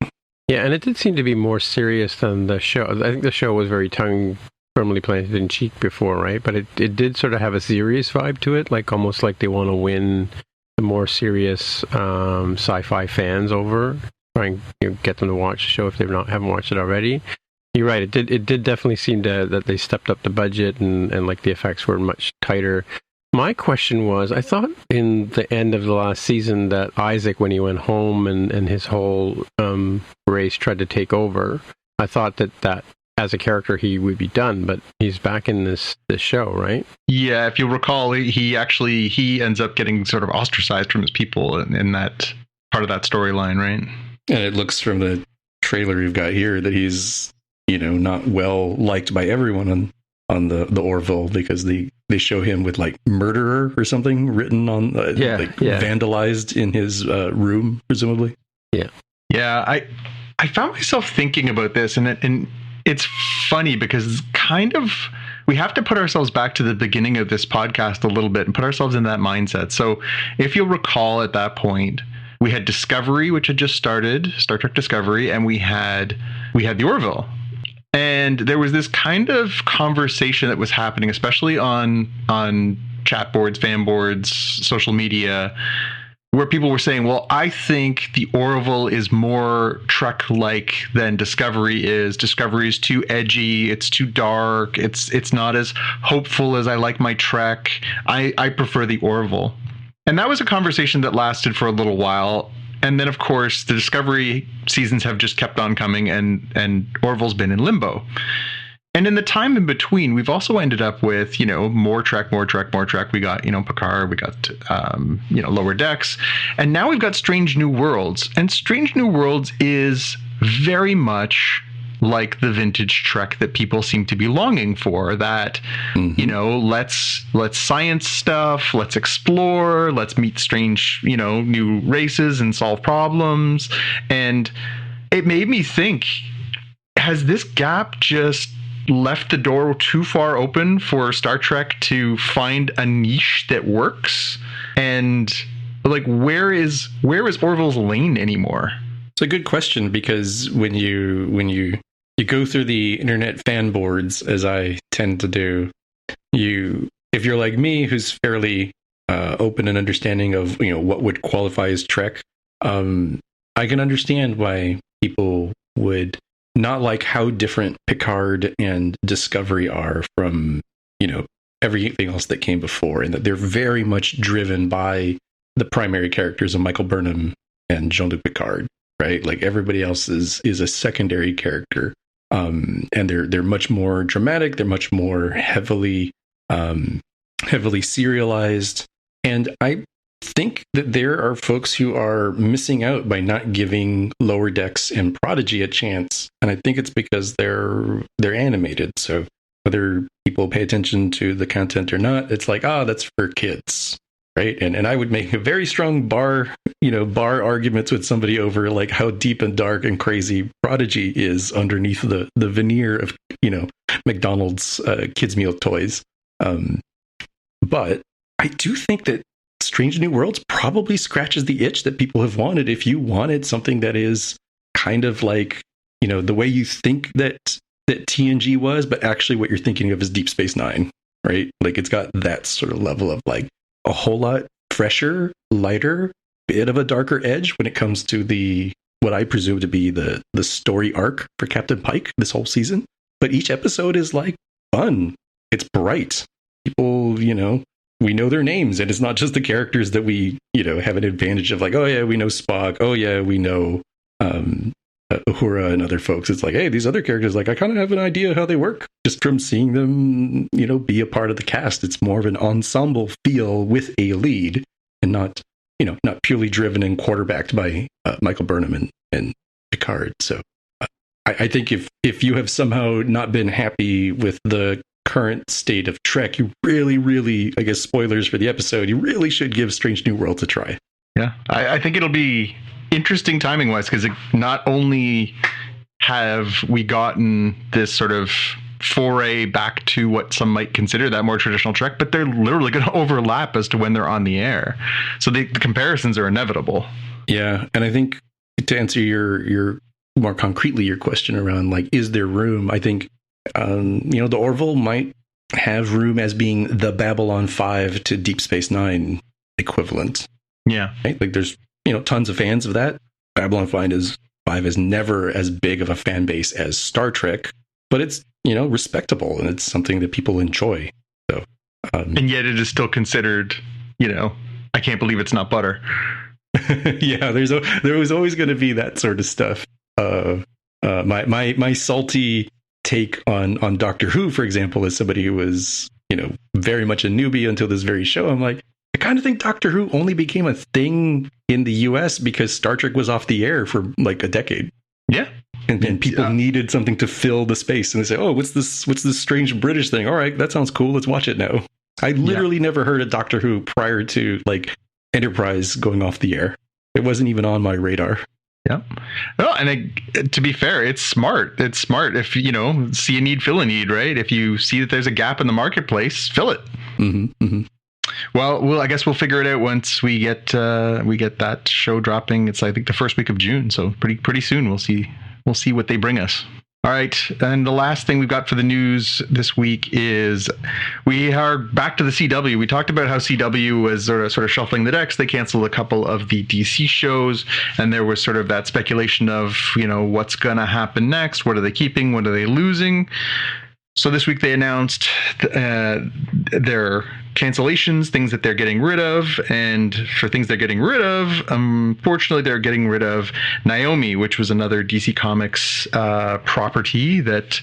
Yeah, and it did seem to be more serious than the show. I think the show was very tongue firmly planted in cheek before, right? But it did sort of have a serious vibe to it, like almost like they want to win the more serious sci-fi fans over, trying to get them to watch the show if they haven't watched it already. You're right. It did definitely seem that they stepped up the budget and like the effects were much tighter. My question was, I thought in the end of the last season that Isaac, when he went home and his whole race tried to take over, I thought that as a character he would be done, but he's back in this show, right? Yeah, if you'll recall, he ends up getting sort of ostracized from his people in that part of that storyline, right? And it looks from the trailer you've got here that he's not well liked by everyone on the Orville, because they show him with like murderer or something written on vandalized in his room, presumably. Yeah. I found myself thinking about this, and it's funny because kind of we have to put ourselves back to the beginning of this podcast a little bit and put ourselves in that mindset. So if you'll recall, at that point we had Discovery, which had just started, Star Trek Discovery, and we had the Orville. And there was this kind of conversation that was happening, especially on chat boards, fan boards, social media, where people were saying, well, I think the Orville is more Trek-like than Discovery is. Discovery is too edgy. It's too dark. It's not as hopeful as I like my Trek. I prefer the Orville. And that was a conversation that lasted for a little while. And then, of course, the Discovery seasons have just kept on coming, and Orville's been in limbo. And in the time in between, we've also ended up with, more Trek. We got, Picard, we got, Lower Decks. And now we've got Strange New Worlds. And Strange New Worlds is very much like the vintage Trek that people seem to be longing for, that, let's science stuff, let's explore, let's meet strange, new races and solve problems. And it made me think, has this gap just left the door too far open for Star Trek to find a niche that works? And like, where is Orville's lane anymore? It's a good question, because when you go through the internet fan boards, as I tend to do, if you're like me, who's fairly open and understanding of what would qualify as Trek, I can understand why people would not like how different Picard and Discovery are from everything else that came before, and that they're very much driven by the primary characters of Michael Burnham and Jean-Luc Picard, right? Like everybody else is a secondary character. And they're much more dramatic. They're much more heavily serialized. And I think that there are folks who are missing out by not giving Lower Decks and Prodigy a chance. And I think it's because they're animated. So whether people pay attention to the content or not, it's like, that's for kids. Right. And I would make a very strong bar arguments with somebody over like how deep and dark and crazy Prodigy is underneath the veneer of, McDonald's kids' meal toys. But I do think that Strange New Worlds probably scratches the itch that people have wanted. If you wanted something that is kind of like, the way you think that TNG was, but actually what you're thinking of is Deep Space Nine, right? Like it's got that sort of level of like a whole lot fresher, lighter, bit of a darker edge when it comes to what I presume to be the story arc for Captain Pike this whole season. But each episode is like fun. It's bright. People, we know their names, and it's not just the characters that we, have an advantage of, like, oh yeah, we know Spock. Oh yeah, we know Uhura and other folks. It's like, hey, these other characters, like, I kind of have an idea how they work just from seeing them, be a part of the cast. It's more of an ensemble feel with a lead, and not purely driven and quarterbacked by Michael Burnham and Picard. So I think if you have somehow not been happy with the current state of Trek, you really, really, I guess, spoilers for the episode, you really should give Strange New Worlds a try. Yeah, I think it'll be interesting timing wise, because not only have we gotten this sort of foray back to what some might consider that more traditional Trek, but they're literally going to overlap as to when they're on the air. So the comparisons are inevitable. Yeah, and I think to answer your more concretely your question around, like, is there room? I think the Orville might have room as being the Babylon 5 to Deep Space Nine equivalent. Yeah, right? Like, there's tons of fans of that. Babylon 5 is never as big of a fan base as Star Trek, but it's respectable, and it's something that people enjoy. So, and yet it is still considered, I can't believe it's not butter. Yeah, there was always going to be that sort of stuff. My salty take on Doctor Who, for example, as somebody who was very much a newbie until this very show, I'm like, I kind of think Doctor Who only became a thing in the US because Star Trek was off the air for like a decade. Yeah. And people needed something to fill the space, and they say, "Oh, what's this strange British thing? All right, that sounds cool. Let's watch it now." I literally never heard of Doctor Who prior to like Enterprise going off the air. It wasn't even on my radar. Yeah. Well, and to be fair, it's smart. It's smart if see a need, fill a need, right? If you see that there's a gap in the marketplace, fill it. Mm-hmm, mm-hmm. Well, I guess we'll figure it out once we get that show dropping. It's, I think, the first week of June, so pretty soon we'll see what they bring us. All right, and the last thing we've got for the news this week is we are back to the CW. We talked about how CW was sort of shuffling the decks. They canceled a couple of the DC shows, and there was sort of that speculation of what's going to happen next. What are they keeping? What are they losing? So this week they announced their cancellations, things that they're getting rid of, and for things they're getting rid of, unfortunately, they're getting rid of Naomi, which was another DC Comics property that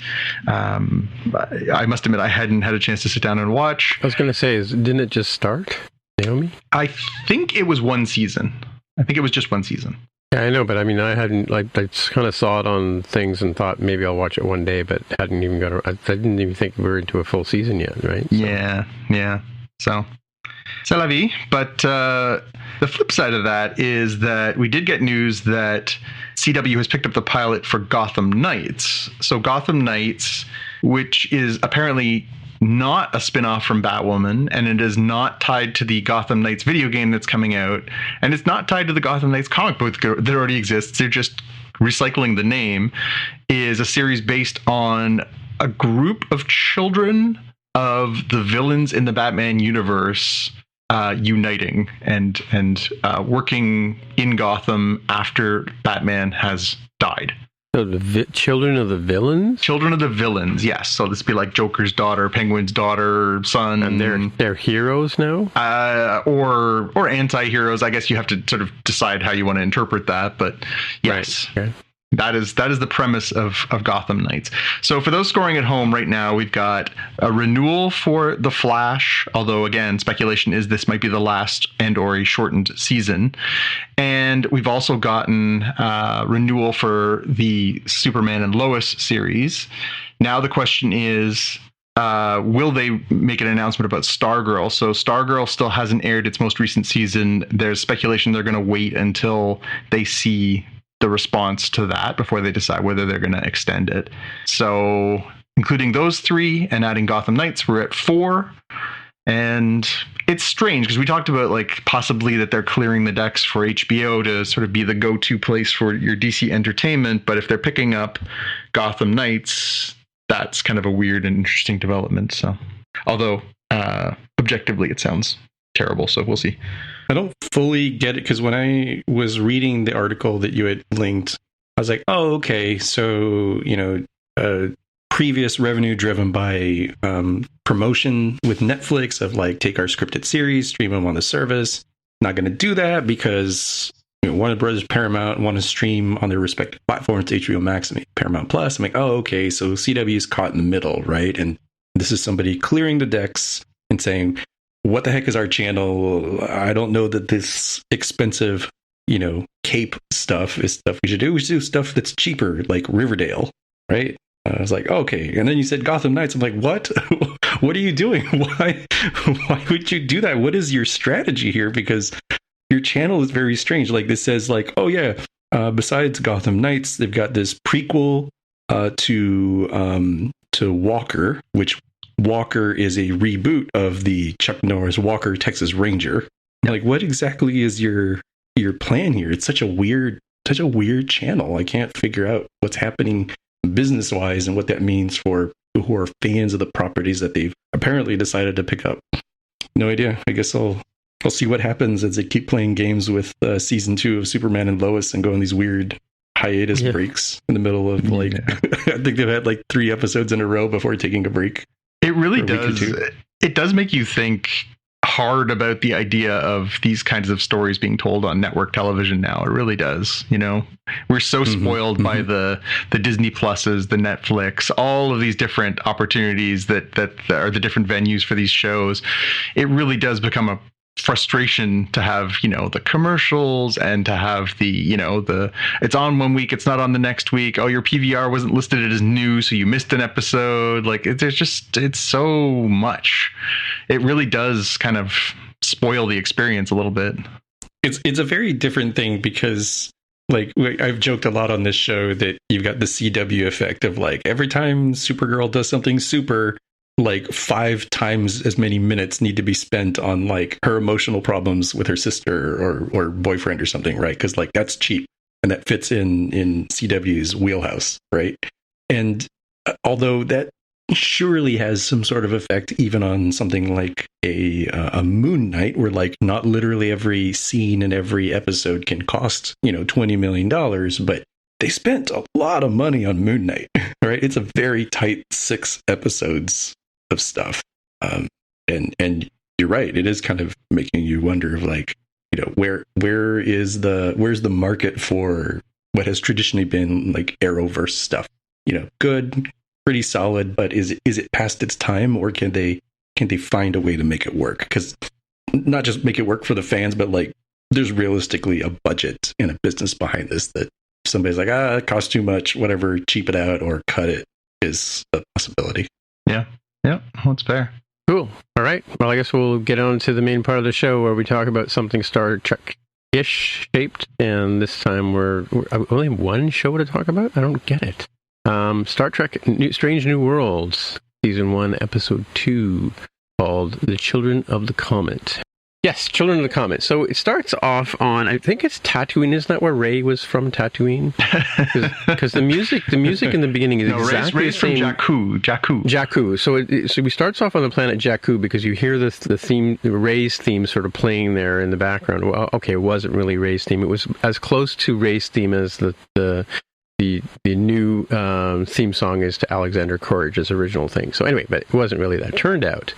I must admit I hadn't had a chance to sit down and watch. I was going to say, didn't it just start, Naomi? I think it was one season. I think it was just one season. Yeah, I know, but I mean, I hadn't, I just kind of saw it on things and thought maybe I'll watch it one day, but hadn't even I didn't even think we were into a full season yet, right? So. Yeah. So, c'est la vie. But the flip side of that is that we did get news that CW has picked up the pilot for Gotham Knights. So Gotham Knights, which is apparently not a spin-off from Batwoman, and it is not tied to the Gotham Knights video game that's coming out, and it's not tied to the Gotham Knights comic book that already exists. They're just recycling the name. Is a series based on a group of children of the villains in the Batman universe uniting and working in Gotham after Batman has died. So the children of the villains? Children of the villains, yes. So this would be like Joker's daughter, Penguin's daughter, son. And they're heroes now? Or anti-heroes. I guess you have to sort of decide how you want to interpret that. But yes. Right. Okay. That is the premise of Gotham Knights. So for those scoring at home right now, we've got a renewal for The Flash, although again, speculation is this might be the last and or a shortened season. And we've also gotten renewal for the Superman and Lois series. Now the question is, will they make an announcement about Stargirl? So Stargirl still hasn't aired its most recent season. There's speculation they're going to wait until they see the response to that before they decide whether they're going to extend it. So including those three and adding Gotham Knights, we're at 4. And it's strange because we talked about like possibly that they're clearing the decks for HBO to sort of be the go-to place for your DC entertainment. But if they're picking up Gotham Knights, that's kind of a weird and interesting development. So although objectively it sounds terrible, so we'll see. I don't fully get it because when I was reading the article that you had linked, I was like, oh, okay. So, previous revenue driven by promotion with Netflix of like, take our scripted series, stream them on the service. Not going to do that because, Warner Brothers, Paramount want to stream on their respective platforms, HBO Max and Paramount Plus. I'm like, oh, okay, so CW is caught in the middle, right? And this is somebody clearing the decks and saying, what the heck is our channel? I don't know that this expensive, cape stuff is stuff we should do. We should do stuff that's cheaper, like Riverdale, right? I was like, okay. And then you said Gotham Knights. I'm like, what? What are you doing? Why would you do that? What is your strategy here? Because your channel is very strange. Like this says like, oh yeah, besides Gotham Knights, they've got this prequel to Walker, which Walker is a reboot of the Chuck Norris Walker Texas Ranger. I'm like, what exactly is your plan here? It's such a weird channel. I can't figure out what's happening business wise and what that means for people who are fans of the properties that they've apparently decided to pick up. No idea. I guess I'll see what happens as they keep playing games with season 2 of Superman and Lois and go on these weird hiatus breaks in the middle of I think they've had like 3 episodes in a row before taking a break. It really does. It does make you think hard about the idea of these kinds of stories being told on network television now. It really does. We're so spoiled by the Disney Pluses, the Netflix, all of these different opportunities that are the different venues for these shows. It really does become a frustration to have the commercials and to have the it's on one week, it's not on the next week. Oh, your PVR wasn't listed as new, so you missed an episode. Like it's so much. It really does kind of spoil the experience a little bit. It's a very different thing because like I've joked a lot on this show that you've got the CW effect of like every time Supergirl does something super, like 5 times as many minutes need to be spent on like her emotional problems with her sister or boyfriend or something, right? Because like that's cheap and that fits in CW's wheelhouse, right? And although that surely has some sort of effect even on something like a Moon Knight, where like not literally every scene in every episode can cost $20 million, but they spent a lot of money on Moon Knight, right? It's a very tight 6 episodes of stuff, and you're right, it is kind of making you wonder of like where's the market for what has traditionally been like Arrowverse stuff. Good, pretty solid, but is it past its time, or can they find a way to make it work? Because not just make it work for the fans, but like there's realistically a budget and a business behind this that somebody's like, it costs too much, whatever, cheap it out or cut it is a possibility. Yeah, that's fair. Cool. All right. Well, I guess we'll get on to the main part of the show where we talk about something Star Trek-ish shaped, and this time we're only one show to talk about? I don't get it. Star Trek Strange New Worlds, Season 1, Episode 2, called The Children of the Comet. Yes, Children of the Comet. So it starts off on, I think it's Tatooine. Isn't that where Rey was from, Tatooine? Because the music in the beginning is exactly Rey's the same. From Jakku. So we starts off on the planet Jakku because you hear the theme, Rey's theme, sort of playing there in the background. Well, okay, it wasn't really Rey's theme. It was as close to Rey's theme as the new theme song is to Alexander Courage's original thing. So anyway, but it wasn't really that. Turned out,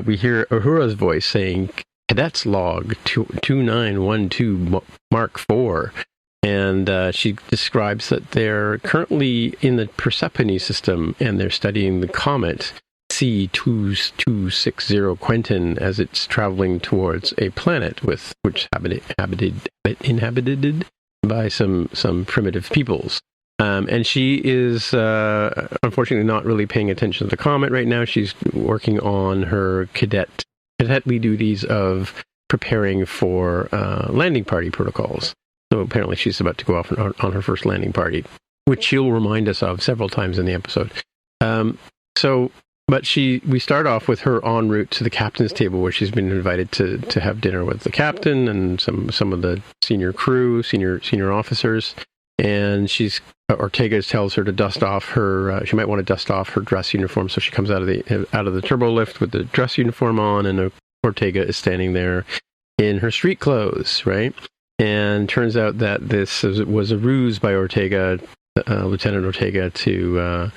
we hear Uhura's voice saying, Cadets Log 2912 Mark IV, and she describes that they're currently in the Persephone system and they're studying the comet C2260 Quentin as it's traveling towards a planet which inhabited by some primitive peoples. And she is unfortunately not really paying attention to the comet right now. She's working on her cadetly duties of preparing for landing party protocols. So apparently she's about to go off on her first landing party, which she'll remind us of several times in the episode. But we start off with her en route to the captain's table, where she's been invited to have dinner with the captain and some of the senior crew, senior officers. And Ortega tells her to dust off her. She might want to dust off her dress uniform, so she comes out of the turbo lift with the dress uniform on, and Ortega is standing there in her street clothes, right? And turns out that this was a ruse by Ortega, Lieutenant Ortega, to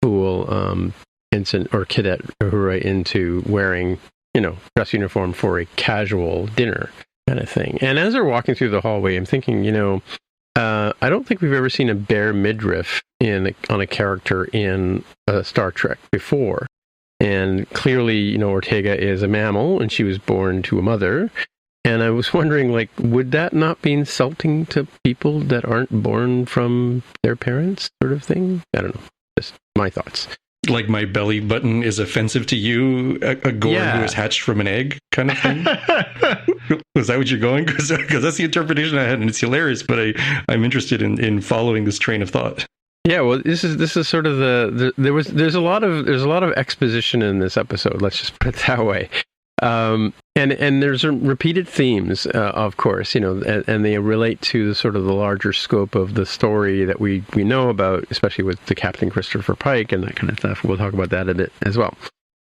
fool Ensign or Cadet Uhura into wearing, dress uniform for a casual dinner. kind of thing. And as they're walking through the hallway, I'm thinking, I don't think we've ever seen a bare midriff on a character in Star Trek before. And clearly, Ortega is a mammal, and she was born to a mother. And I was wondering, would that not be insulting to people that aren't born from their parents, sort of thing? I don't know. Just my thoughts. Like my belly button is offensive to you, a Gorn who was hatched from an egg, kind of thing. Was that what you're going? Because that's the interpretation I had, and it's hilarious. But I'm interested in following this train of thought. Yeah, well, this is sort of there's a lot of exposition in this episode. Let's just put it that way. And there's repeated themes, of course, and they relate to sort of the larger scope of the story that we know about, especially with the Captain Christopher Pike and that kind of stuff. We'll talk about that a bit as well.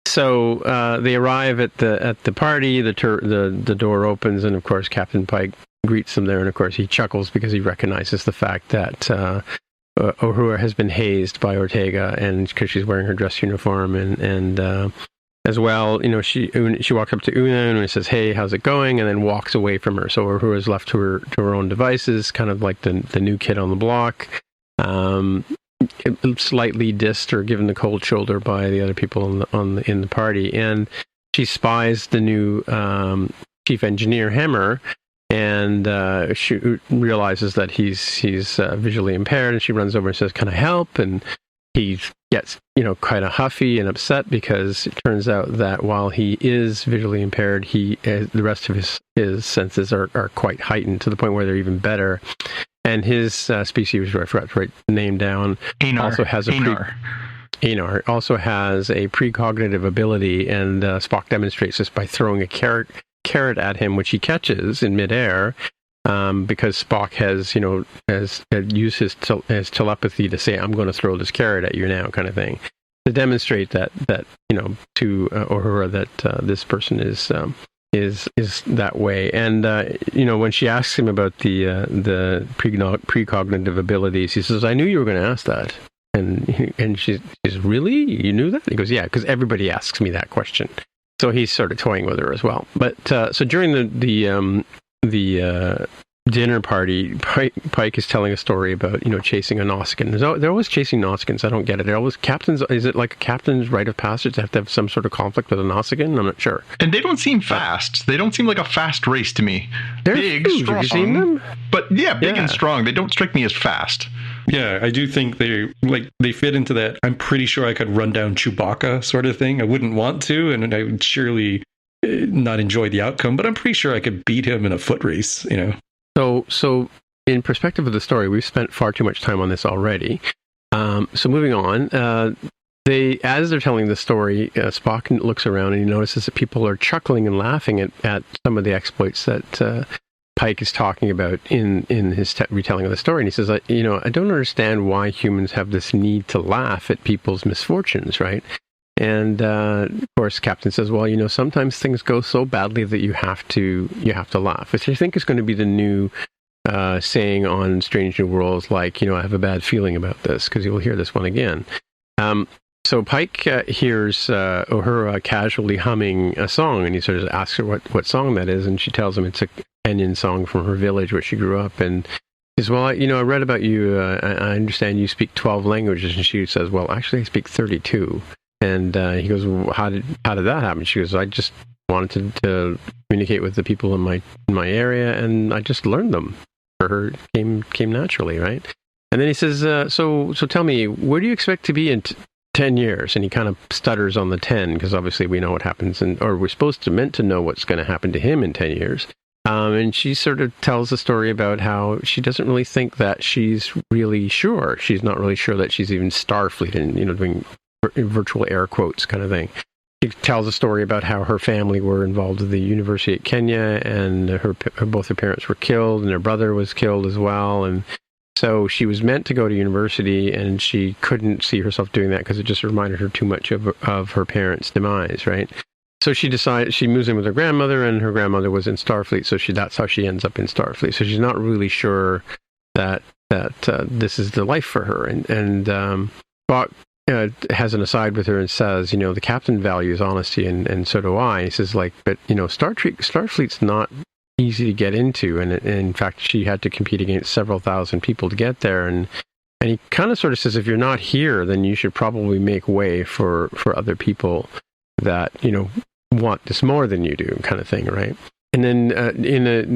So they arrive at the party. The door opens, and of course Captain Pike greets them there, and of course he chuckles because he recognizes the fact that Uhura has been hazed by Ortega, and because she's wearing her dress uniform, and as well, she walks up to Una and says, "Hey, how's it going?" and then walks away from her. So Uhura is left to her own devices, kind of like the new kid on the block, slightly dissed or given the cold shoulder by the other people in the party, and she spies the new chief engineer Hammer, and she realizes that he's visually impaired, and she runs over and says, "Can I help?" and he gets, kind of huffy and upset because it turns out that while he is visually impaired, the rest of his senses are quite heightened to the point where they're even better. And his species, I forgot to write the name down, also has a precognitive ability, and Spock demonstrates this by throwing a carrot at him, which he catches in midair. Because Spock has used his telepathy to say, "I'm going to throw this carrot at you now," kind of thing, to demonstrate that to Uhura that this person is that way. And when she asks him about the precognitive abilities, he says, "I knew you were going to ask that." And she's, "Really? You knew that?" And he goes, "Yeah, because everybody asks me that question." So he's sort of toying with her as well. But so during the dinner party, Pike is telling a story about chasing a Nausicaan. They're always chasing Nausicaans. I don't get it. They're always captains. Is it like a captain's rite of passage to have some sort of conflict with a Nausicaan? I'm not sure. And they don't seem fast. They don't seem like a fast race to me. They're big, huge. strong. Have you seen them? But big and strong. They don't strike me as fast. Yeah, I do think they fit into that. I'm pretty sure I could run down Chewbacca sort of thing. I wouldn't want to, and I would surely not enjoy the outcome, but I'm pretty sure I could beat him in a foot race, So in perspective of the story, we've spent far too much time on this already. So moving on, as they're telling the story, Spock looks around and he notices that people are chuckling and laughing at some of the exploits that Pike is talking about in his retelling of the story. And he says, I don't understand why humans have this need to laugh at people's misfortunes, right? And of course, Captain says, "Well, sometimes things go so badly that you have to laugh," which I think is going to be the new saying on Strange New Worlds. I have a bad feeling about this, because you'll hear this one again. So Pike hears Uhura casually humming a song, and he sort of asks her what song that is, and she tells him it's a Kenyan song from her village where she grew up, and he says, "Well, I read about you. I understand you speak 12 languages," and she says, "Well, actually, I speak 32. And he goes, "Well, how did that happen?" She goes, "I just wanted to communicate with the people in my area, and I just learned them. For her, came naturally, right?" And then he says, "So tell me, where do you expect to be in 10 years?" And he kind of stutters on the 10, because obviously we know what happens, or we're meant to know what's going to happen to him in 10 years. And she sort of tells a story about how she doesn't really think that she's really sure. She's not really sure that she's even Starfleet, and doing virtual air quotes kind of thing. She tells a story about how her family were involved with the university at Kenya, and both her parents were killed, and her brother was killed as well. And so she was meant to go to university, and she couldn't see herself doing that because it just reminded her too much of her parents' demise, right? So she decides, she moves in with her grandmother, and her grandmother was in Starfleet, so that's how she ends up in Starfleet. So she's not really sure that this is the life for her. And Spock has an aside with her and says, the captain values honesty, and so do I. He says, but Starfleet's not easy to get into, and in fact, she had to compete against several thousand people to get there, and he kind of sort of says, if you're not here, then you should probably make way for other people that, want this more than you do, kind of thing, right? And then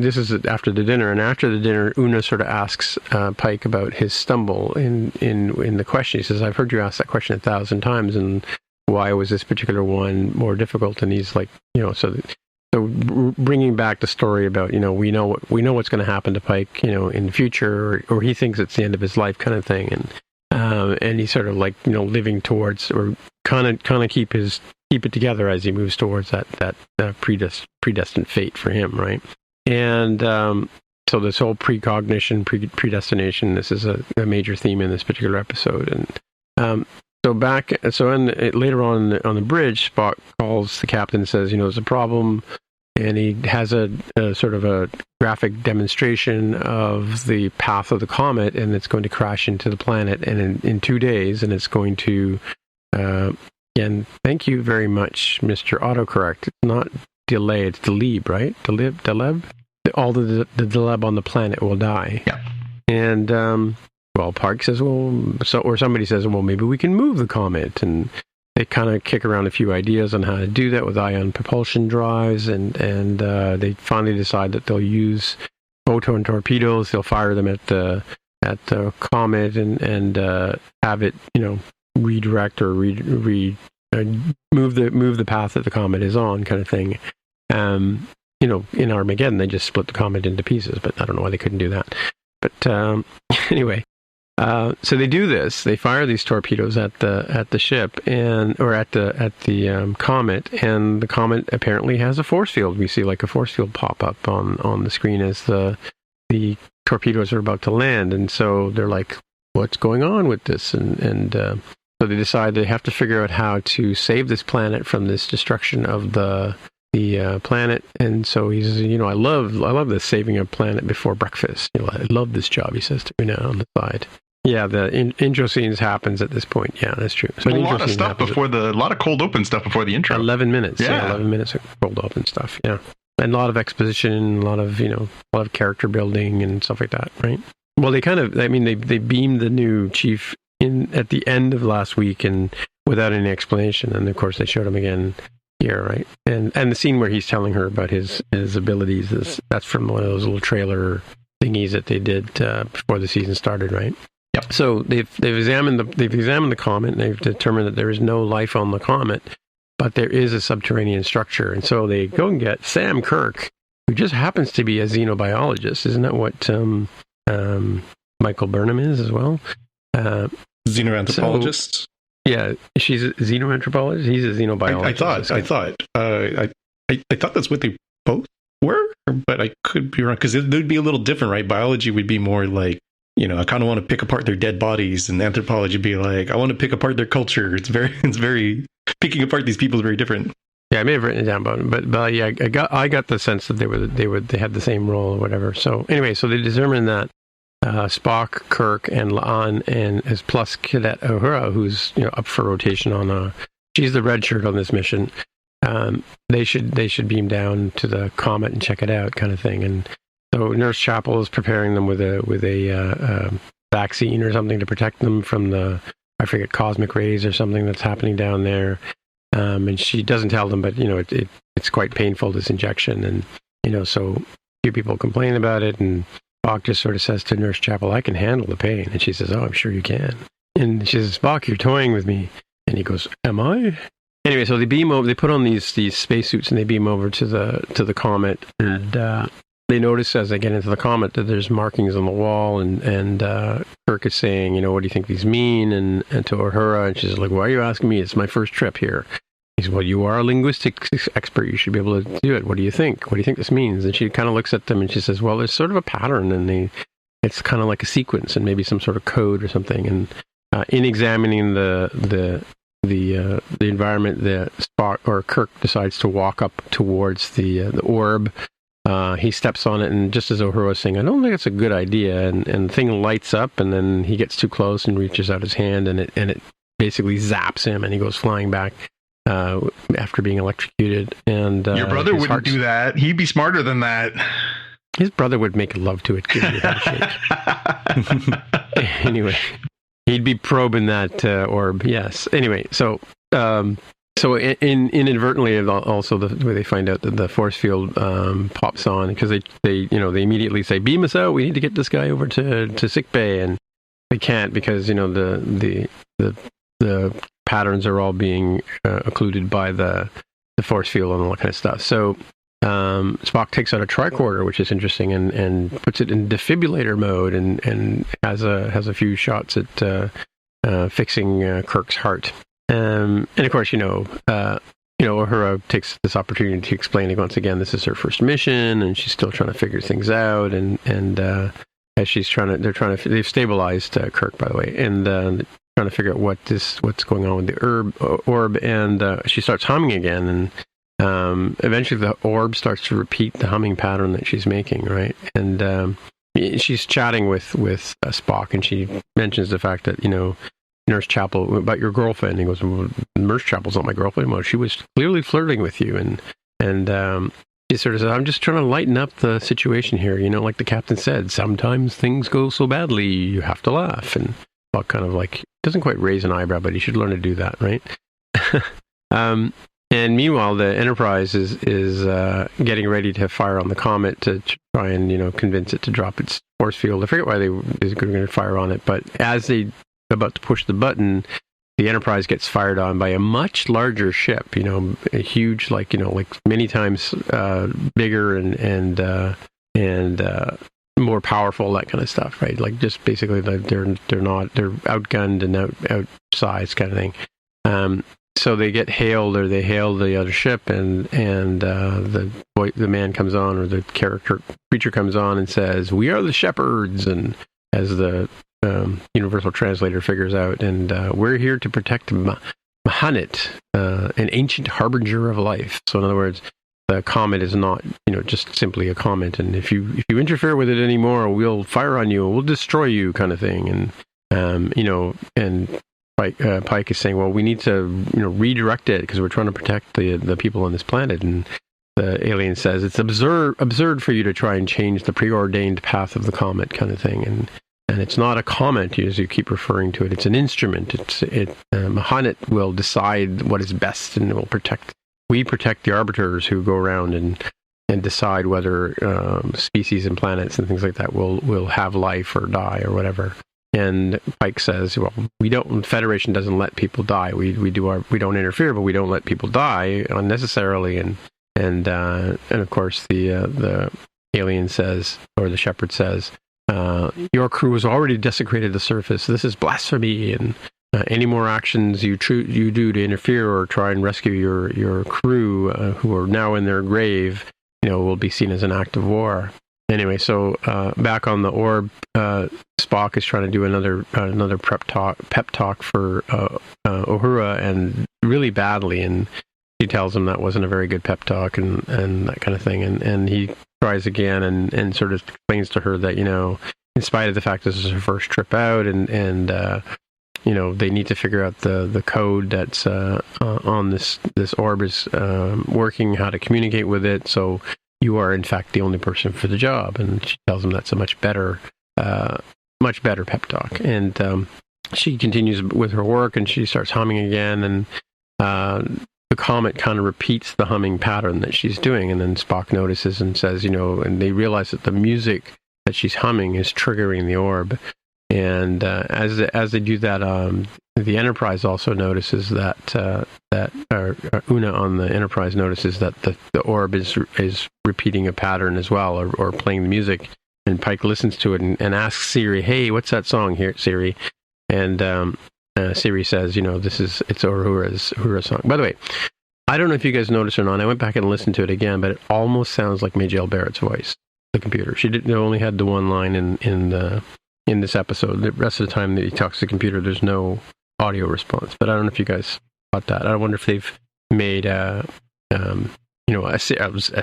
this is after the dinner, and after the dinner, Una sort of asks Pike about his stumble in the question. He says, "I've heard you ask that question 1,000 times, and why was this particular one more difficult?" And he's like, so bringing back the story about, we know what's going to happen to Pike, in the future, or he thinks it's the end of his life, kind of thing, and he's sort of like, living towards, or kind of keep it together as he moves towards that predestined fate for him, right? And so this whole precognition, predestination, this is a major theme in this particular episode. And later on the bridge, Spock calls the captain and says, there's a problem, and he has a sort of a graphic demonstration of the path of the comet, and it's going to crash into the planet, and in 2 days, and it's going to again, thank you very much, Mr. Autocorrect. It's not delay, it's deleb, right? Deleb? All the deleb on the planet will die. Yeah. And, Park says, or somebody says, well, maybe we can move the comet. And they kind of kick around a few ideas on how to do that with ion propulsion drives. And they finally decide that they'll use photon torpedoes. They'll fire them at the comet and have it, redirect or move the path that the comet is on, kind of thing. In Armageddon, they just split the comet into pieces, but I don't know why they couldn't do that. But anyway, so they do this. They fire these torpedoes at the ship or at the comet, and the comet apparently has a force field. We see like a force field pop up on the screen as the torpedoes are about to land, and so they're like, "What's going on with this?" And so they decide they have to figure out how to save this planet from this destruction of the planet. And so he says, I love this saving a planet before breakfast. I love this job, he says to me now on the side. Yeah, the intro scenes happens at this point. Yeah, that's true. So a lot of stuff a lot of cold open stuff before the intro. 11 minutes. Yeah, 11 minutes of cold open stuff. Yeah, and a lot of exposition, a lot of character building and stuff like that. Right. Well, they beamed the new chief in at the end of last week and without any explanation, and of course they showed him again here, right? And the scene where he's telling her about his abilities that's from one of those little trailer thingies that they did before the season started, right? Yep. So they've examined the comet, and they've determined that there is no life on the comet, but there is a subterranean structure, and so they go and get Sam Kirk, who just happens to be a xenobiologist. Isn't that what Michael Burnham is as well? Xenoanthropologist. So, yeah, she's a xenoanthropologist. He's a xenobiologist. I thought that's what they both were, but I could be wrong, because they'd be a little different, right? Biology would be more like, I kind of want to pick apart their dead bodies, and anthropology would be like, I want to pick apart their culture. It's very picking apart these people is very different. Yeah, I may have written it down, but yeah, I got the sense that they had the same role or whatever. So anyway, so they determined that Spock, Kirk, and La'an, and as plus Cadet Uhura, who's up for rotation she's the red shirt on this mission. They should beam down to the comet and check it out, kind of thing. And so Nurse Chapel is preparing them with a vaccine or something to protect them from the, I forget, cosmic rays or something that's happening down there. And she doesn't tell them, but it's quite painful, this injection, and so a few people complain about it, and Spock just sort of says to Nurse Chapel, "I can handle the pain," and she says, "Oh, I'm sure you can." And she says, "Spock, you're toying with me," and he goes, "Am I?" Anyway, so they beam over. They put on these spacesuits and they beam over to the comet, and they notice as they get into the comet that there's markings on the wall, and Kirk is saying, "What do you think these mean?" And to Uhura, and she's like, "Why are you asking me? It's my first trip here." He says, "Well, you are a linguistics expert. You should be able to do it. What do you think? What do you think this means?" And she kind of looks at them and she says, "Well, there's sort of a pattern, and it's kind of like a sequence, and maybe some sort of code or something." And in examining the environment, the Spock or Kirk decides to walk up towards the orb. He steps on it, and just as Uhura was saying, "I don't think it's a good idea," and the thing lights up, and then he gets too close and reaches out his hand, and it basically zaps him, and he goes flying back after being electrocuted. And your brother wouldn't do that. He'd be smarter than that. His brother would make love to it, give it a shake. Anyway, he'd be probing that orb. Yes. Anyway, so inadvertently, also the way they find out that the force field pops on, because they immediately say, "Beam us out. We need to get this guy over to sick bay," and they can't because the patterns are all being occluded by the force field and all that kind of stuff. So Spock takes out a tricorder, which is interesting, and puts it in defibrillator mode, and has a few shots at fixing Kirk's heart. And of course, Uhura takes this opportunity to explain it once again. This is her first mission, and she's still trying to figure things out. And as she's they've stabilized Kirk, by the way, and trying to figure out what's going on with the orb. And she starts humming again, and eventually the orb starts to repeat the humming pattern that she's making, right? And she's chatting with Spock, and she mentions the fact that Nurse Chapel, about your girlfriend. He goes, well, Nurse Chapel's not my girlfriend. Well, she was clearly flirting with you, and he sort of said, I'm just trying to lighten up the situation here. Like the captain said, sometimes things go so badly you have to laugh. And Spock kind of doesn't quite raise an eyebrow, but he should learn to do that, right? And meanwhile, the Enterprise is getting ready to fire on the Comet to try and convince it to drop its force field. I forget why they were going to fire on it, but as they about to push the button, the Enterprise gets fired on by a much larger ship, a huge, many times bigger and more powerful, that kind of stuff, right? Just basically they're outgunned and outsized kind of thing. So they hail the other ship, and the man comes on, or the creature comes on and says, "We are the Shepherds," and as the Universal Translator figures out, and we're here to protect Mahanet, an ancient harbinger of life. So in other words, the comet is not, just simply a comet, and if you interfere with it anymore, we'll fire on you, and we'll destroy you, kind of thing. And and Pike is saying, well, we need to redirect it because we're trying to protect the people on this planet. And the alien says it's absurd for you to try and change the preordained path of the comet, kind of thing. And it's not a comet, as you keep referring to it. It's an instrument. Mahanet will decide what is best, and we protect the arbiters who go around and decide whether species and planets and things like that will have life or die or whatever. And Pike says, well, the Federation doesn't let people die. We don't interfere, but we don't let people die unnecessarily. And of course the alien says, or the Shepherd says, your crew has already desecrated the surface. This is blasphemy, and any more actions you do to interfere or try and rescue your crew who are now in their grave, will be seen as an act of war. Anyway, so back on the orb, Spock is trying to do another pep talk for Uhura, and really badly, and she tells him that wasn't a very good pep talk and that kind of thing, and he tries again and sort of explains to her that in spite of the fact this is her first trip out, and they need to figure out the code that's on this orb is working, how to communicate with it, so you are in fact the only person for the job. And she tells him that's a much better pep talk. And she continues with her work, and she starts humming again, and the comet kind of repeats the humming pattern that she's doing. And then Spock notices and says, and they realize that the music that she's humming is triggering the orb. And as they do that, the Enterprise also notices that Una on the Enterprise notices that the orb is repeating a pattern as well, or playing the music. And Pike listens to it and asks Siri, "Hey, what's that song here, Siri?" And Siri says, it's Uhura's song. By the way, I don't know if you guys noticed or not. I went back and listened to it again, but it almost sounds like Majel Barrett's voice, the computer. She only had the one line in this episode. The rest of the time that he talks to the computer, there's no audio response. But I don't know if you guys caught that. I wonder if they've made a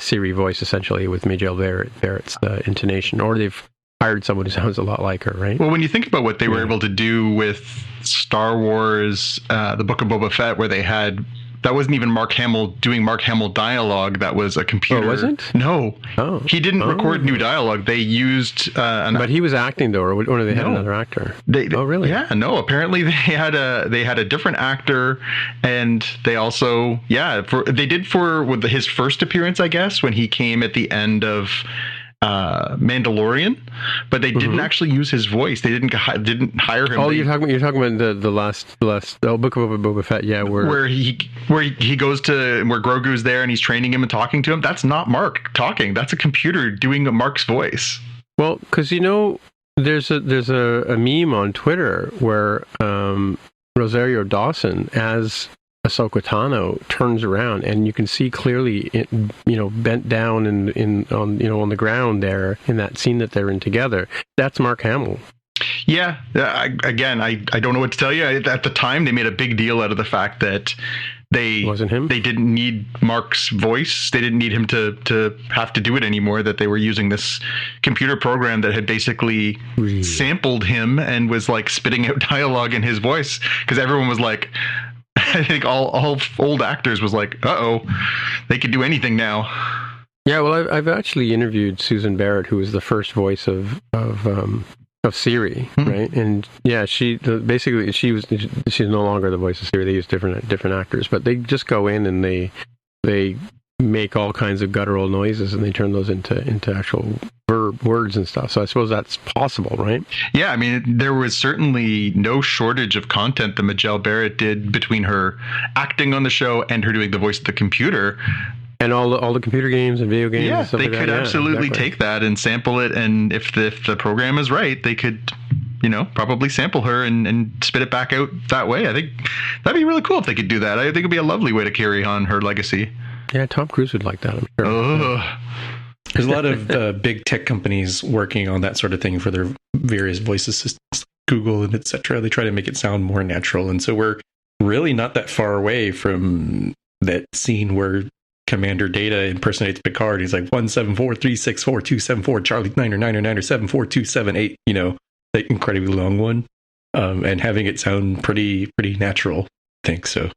Siri voice essentially with Majel Barrett's intonation, or they've hired someone who sounds a lot like her, right? Well, when you think about what they were able to do with Star Wars, the Book of Boba Fett, where they had that wasn't even Mark Hamill doing Mark Hamill dialogue. That was a computer. Oh, wasn't? No. Oh. He didn't record new dialogue. They used but he was acting though, or they had another actor. Oh, really? Yeah, no. Apparently they had a different actor, and they also for his first appearance, I guess, when he came at the end of Mandalorian, but they didn't actually use his voice. They didn't hire him. Oh, you're talking about the last Book of Boba Fett, yeah, where he goes to where Grogu's there and he's training him and talking to him. That's not Mark talking. That's a computer doing Mark's voice. Well, because there's a meme on Twitter where Rosario Dawson as Ahsoka Tano turns around, and you can see clearly, bent down on the ground there in that scene that they're in together. That's Mark Hamill. Yeah. I don't know what to tell you. At the time, they made a big deal out of the fact that wasn't him. They didn't need Mark's voice. They didn't need him to have to do it anymore. That they were using this computer program that had basically sampled him and was like spitting out dialogue in his voice, because everyone was like, I think all old actors was like, they could do anything now. Yeah, well, I've actually interviewed Susan Barrett, who was the first voice of Siri, right? And yeah, she's no longer the voice of Siri. They use different actors, but they just go in and they make all kinds of guttural noises and they turn those into actual words and stuff. So I suppose that's possible, right? Yeah, I mean, there was certainly no shortage of content that Majel Barrett did between her acting on the show and her doing the voice of the computer. And all the computer games and video games. Yeah, and stuff they like could that. absolutely exactly. take that and sample it. And if the program is right, they could, probably sample her and spit it back out that way. I think that'd be really cool if they could do that. I think it'd be a lovely way to carry on her legacy. Yeah, Tom Cruise would like that, I'm sure. There's a lot of big tech companies working on that sort of thing for their various voice assistants, Google and etc. They try to make it sound more natural. And so we're really not that far away from that scene where Commander Data impersonates Picard. He's like 174364274 Charlie 999974278. That incredibly long one, and having it sound pretty natural. I think so.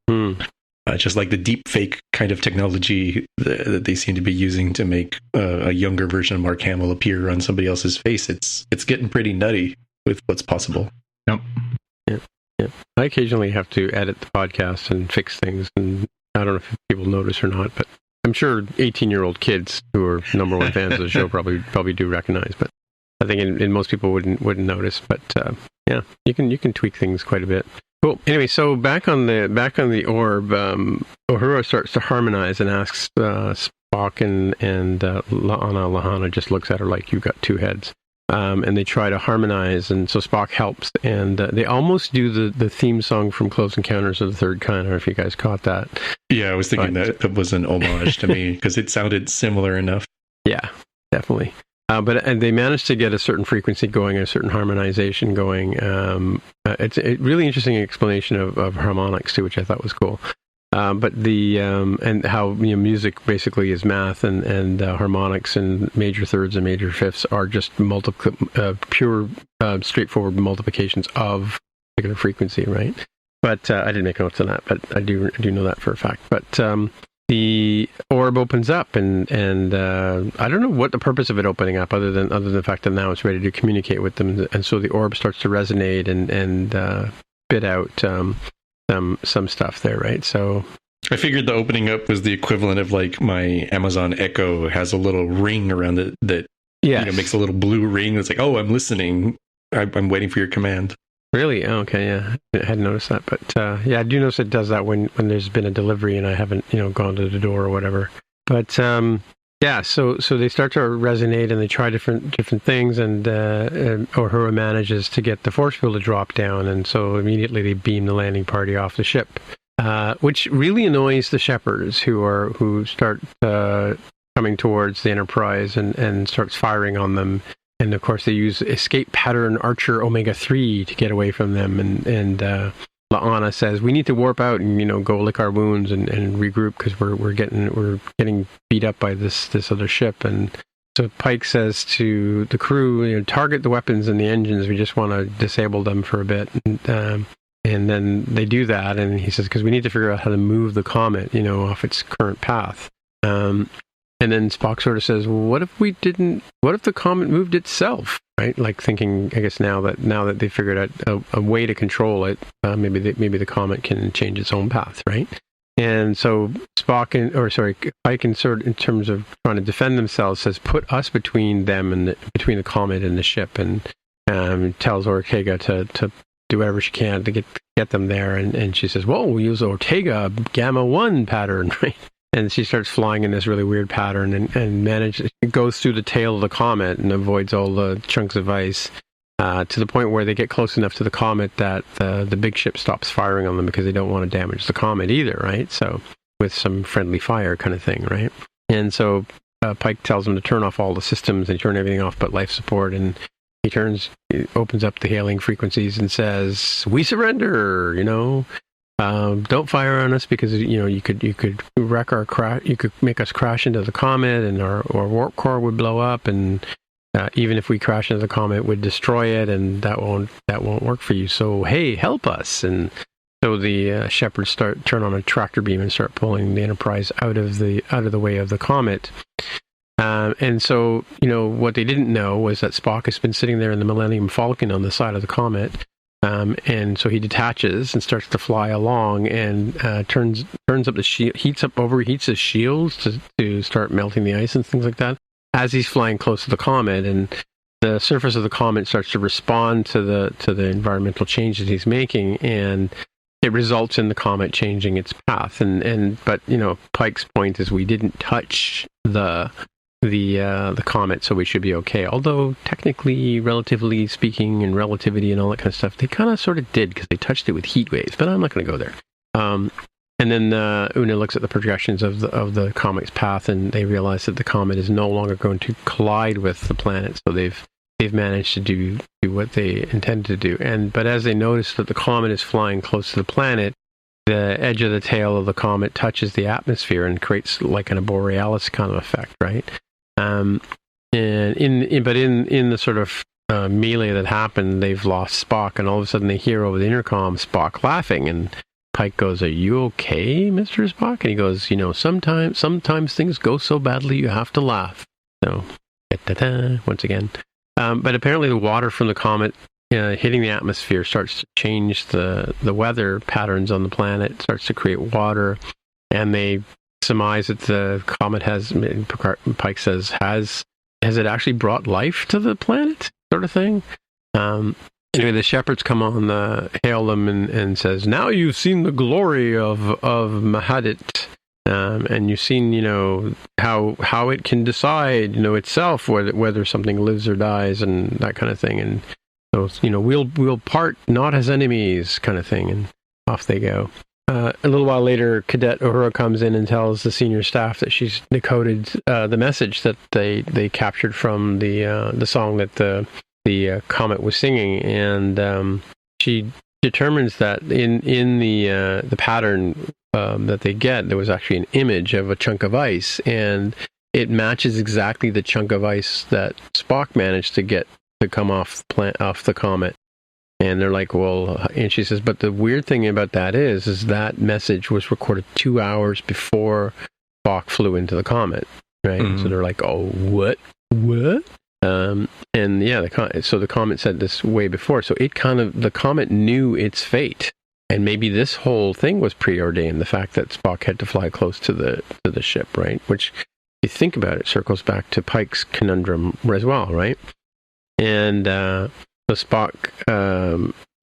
Just like the deep fake kind of technology that they seem to be using to make a younger version of Mark Hamill appear on somebody else's face. It's getting pretty nutty with what's possible. Yep. Yeah. I occasionally have to edit the podcast and fix things, and I don't know if people notice or not, but I'm sure 18-year-old kids who are number one fans of the show probably do recognize, but I think in most people wouldn't notice. But yeah, you can tweak things quite a bit. Cool. Anyway, so back on the orb, Uhura starts to harmonize and asks Spock and Lahana just looks at her like, "You've got two heads." And they try to harmonize, and so Spock helps, and they almost do the theme song from Close Encounters of the Third Kind. I don't know if you guys caught that. Yeah, I was thinking that it was an homage to me because it sounded similar enough. Yeah, definitely. But they managed to get a certain frequency going, a certain harmonization going. It's a really interesting explanation of harmonics too, which I thought was cool. But and how music basically is math, and harmonics and major thirds and major fifths are just pure straightforward multiplications of particular frequency, right? But I didn't make notes on that, but I do know that for a fact. But the orb opens up, and I don't know what the purpose of it opening up, other than the fact that now it's ready to communicate with them, and so the orb starts to resonate and spit out some stuff there, right? So I figured the opening up was the equivalent of like my Amazon Echo has a little ring around it that makes a little blue ring. It's like, oh, I'm listening. I'm waiting for your command. Really? Oh, okay, yeah. I hadn't noticed that, but I do notice it does that when there's been a delivery and I haven't gone to the door or whatever. But so they start to resonate and they try different things, and Uhura manages to get the force field to drop down, and so immediately they beam the landing party off the ship, which really annoys the Shepherds who start coming towards the Enterprise and starts firing on them. And of course, they use escape pattern Archer Omega-3 to get away from them. And La'ana says, "We need to warp out and go lick our wounds and regroup because we're getting beat up by this other ship." And so Pike says to the crew, "Target the weapons and the engines. We just want to disable them for a bit." And And then they do that, and he says, because we need to figure out how to move the comet, off its current path. And then Spock sort of says, well, what if the comet moved itself, right? Like thinking, I guess now that they figured out a way to control it, maybe the comet can change its own path, right? And so Pike, in terms of trying to defend themselves, says, put us between the comet and the ship, and tells Ortega to do whatever she can to get them there. And she says, well, we'll use Ortega Gamma 1 pattern, right? And she starts flying in this really weird pattern and it goes through the tail of the comet and avoids all the chunks of ice to the point where they get close enough to the comet that the big ship stops firing on them because they don't want to damage the comet either, right? So with some friendly fire kind of thing, right? And so Pike tells them to turn off all the systems and turn everything off but life support, and he opens up the hailing frequencies and says, we surrender, don't fire on us because you could wreck our crash. You could make us crash into the comet, and our warp core would blow up. And even if we crash into the comet, it would destroy it, and that won't work for you. So hey, help us! And so the shepherds turn on a tractor beam and start pulling the Enterprise out of the way of the comet. And so what they didn't know was that Spock has been sitting there in the Millennium Falcon on the side of the comet. And so he detaches and starts to fly along, and turns up the shield, overheats his shields to start melting the ice and things like that as he's flying close to the comet, and the surface of the comet starts to respond to the environmental changes he's making, and it results in the comet changing its path. But Pike's point is we didn't touch the comet, so we should be okay. Although technically, relatively speaking, and relativity and all that kind of stuff, they kind of sort of did because they touched it with heat waves. But I'm not going to go there. And then Una looks at the projections of the comet's path, and they realize that the comet is no longer going to collide with the planet. So they've managed to do what they intended to do. But as they notice that the comet is flying close to the planet, the edge of the tail of the comet touches the atmosphere and creates like an borealis kind of effect, right? And in the sort of melee that happened, they've lost Spock, and all of a sudden they hear over the intercom Spock laughing, and Pike goes, "Are you okay, Mr. Spock?" And he goes, sometimes things go so badly you have to laugh. So, once again. But apparently the water from the comet hitting the atmosphere starts to change the weather patterns on the planet, starts to create water, and they surmise that the comet Pike says, has it actually brought life to the planet, sort of thing. Anyway, the shepherds come on, hail them, and says, now you've seen the glory of Mahadit, and you've seen, how it can decide, itself whether something lives or dies, and that kind of thing. And so, we'll part not as enemies, kind of thing, and off they go. A little while later, Cadet Uhura comes in and tells the senior staff that she's decoded the message that they captured from the song that the comet was singing, and she determines that in the pattern that they get, there was actually an image of a chunk of ice, and it matches exactly the chunk of ice that Spock managed to get to come off the comet. And they're like, well, and she says, but the weird thing about that is that message was recorded 2 hours before Spock flew into the comet, right? Mm-hmm. So they're like, oh, what? And yeah, so the comet said this way before. So the comet knew its fate, and maybe this whole thing was preordained. The fact that Spock had to fly close to the ship, right? Which, if you think about it, circles back to Pike's conundrum as well, right? And so Spock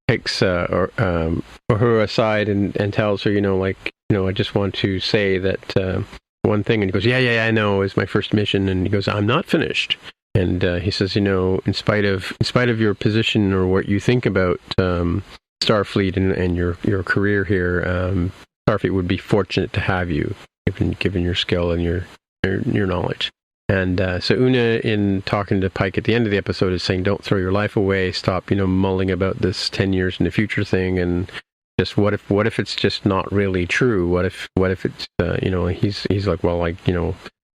takes Uhura aside and tells her, I just want to say that one thing. And he goes, yeah, I know, it's my first mission. And he goes, I'm not finished. And he says, in spite of your position or what you think about Starfleet and your career here, Starfleet would be fortunate to have you, given your skill and your knowledge. And so Una, in talking to Pike at the end of the episode, is saying, don't throw your life away. Stop, mulling about this 10 years in the future thing. And just what if it's just not really true? What if it's, he's like, well,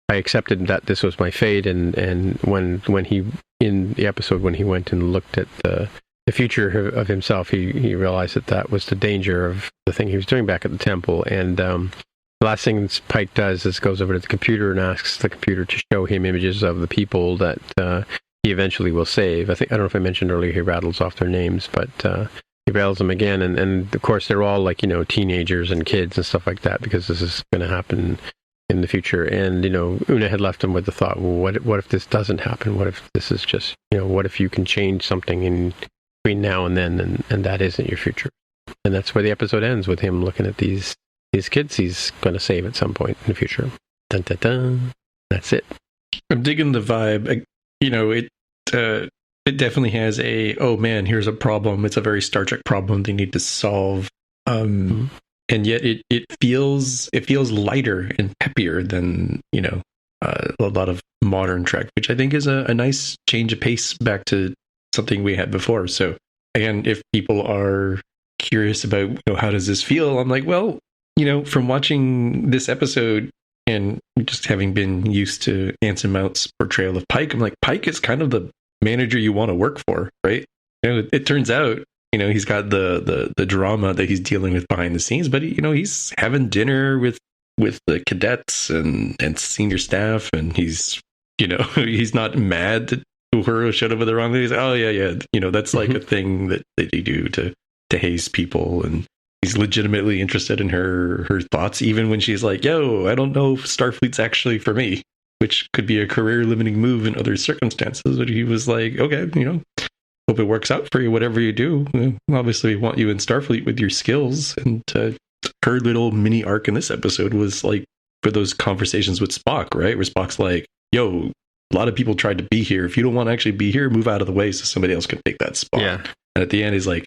I accepted that this was my fate. And when he, in the episode, when he went and looked at the the future of himself, he realized that was the danger of the thing he was doing back at the temple. And the last thing Pike does is goes over to the computer and asks the computer to show him images of the people that he eventually will save. I don't know if I mentioned earlier he rattles off their names, but he rattles them again. And of course, they're all like, teenagers and kids and stuff like that, because this is going to happen in the future. And, Una had left him with the thought, well, what if this doesn't happen? What if this is just, what if you can change something in between now and then, and that isn't your future? And that's where the episode ends, with him looking at these kids he's going to save at some point in the future. Dun, dun, dun. That's it. I'm digging the vibe. It definitely has oh man, here's a problem. It's a very Star Trek problem they need to solve. And yet it feels lighter and peppier than a lot of modern Trek, which I think is a nice change of pace back to something we had before. So again, if people are curious about how does this feel, I'm like, well, from watching this episode and just having been used to Anson Mount's portrayal of Pike, I'm like, Pike is kind of the manager you want to work for, right? It turns out he's got the drama that he's dealing with behind the scenes, but he's having dinner with the cadets and senior staff, and he's he's not mad that Uhura showed up with the wrong thing. He's like, oh yeah, that's like a thing that they do to haze people, and he's legitimately interested in her thoughts, even when she's like, yo, I don't know if Starfleet's actually for me, which could be a career limiting move in other circumstances. But he was like, okay, hope it works out for you, whatever you do. Obviously, we want you in Starfleet with your skills. And her little mini arc in this episode was like for those conversations with Spock, right? Where Spock's like, yo, a lot of people tried to be here. If you don't want to actually be here, move out of the way so somebody else can take that spot. Yeah. And at the end, he's like,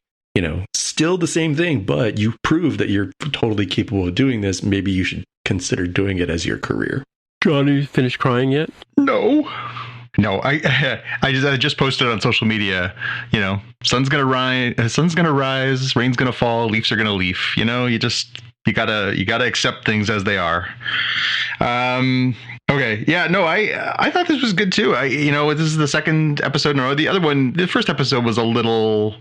still the same thing, but you prove that you're totally capable of doing this. Maybe you should consider doing it as your career. John, you finished crying yet? No, I just posted on social media, sun's gonna rise, rain's gonna fall, leaves are gonna leaf. You gotta accept things as they are. Okay, yeah, no, I thought this was good too. This is the second episode in a row. The first episode was a little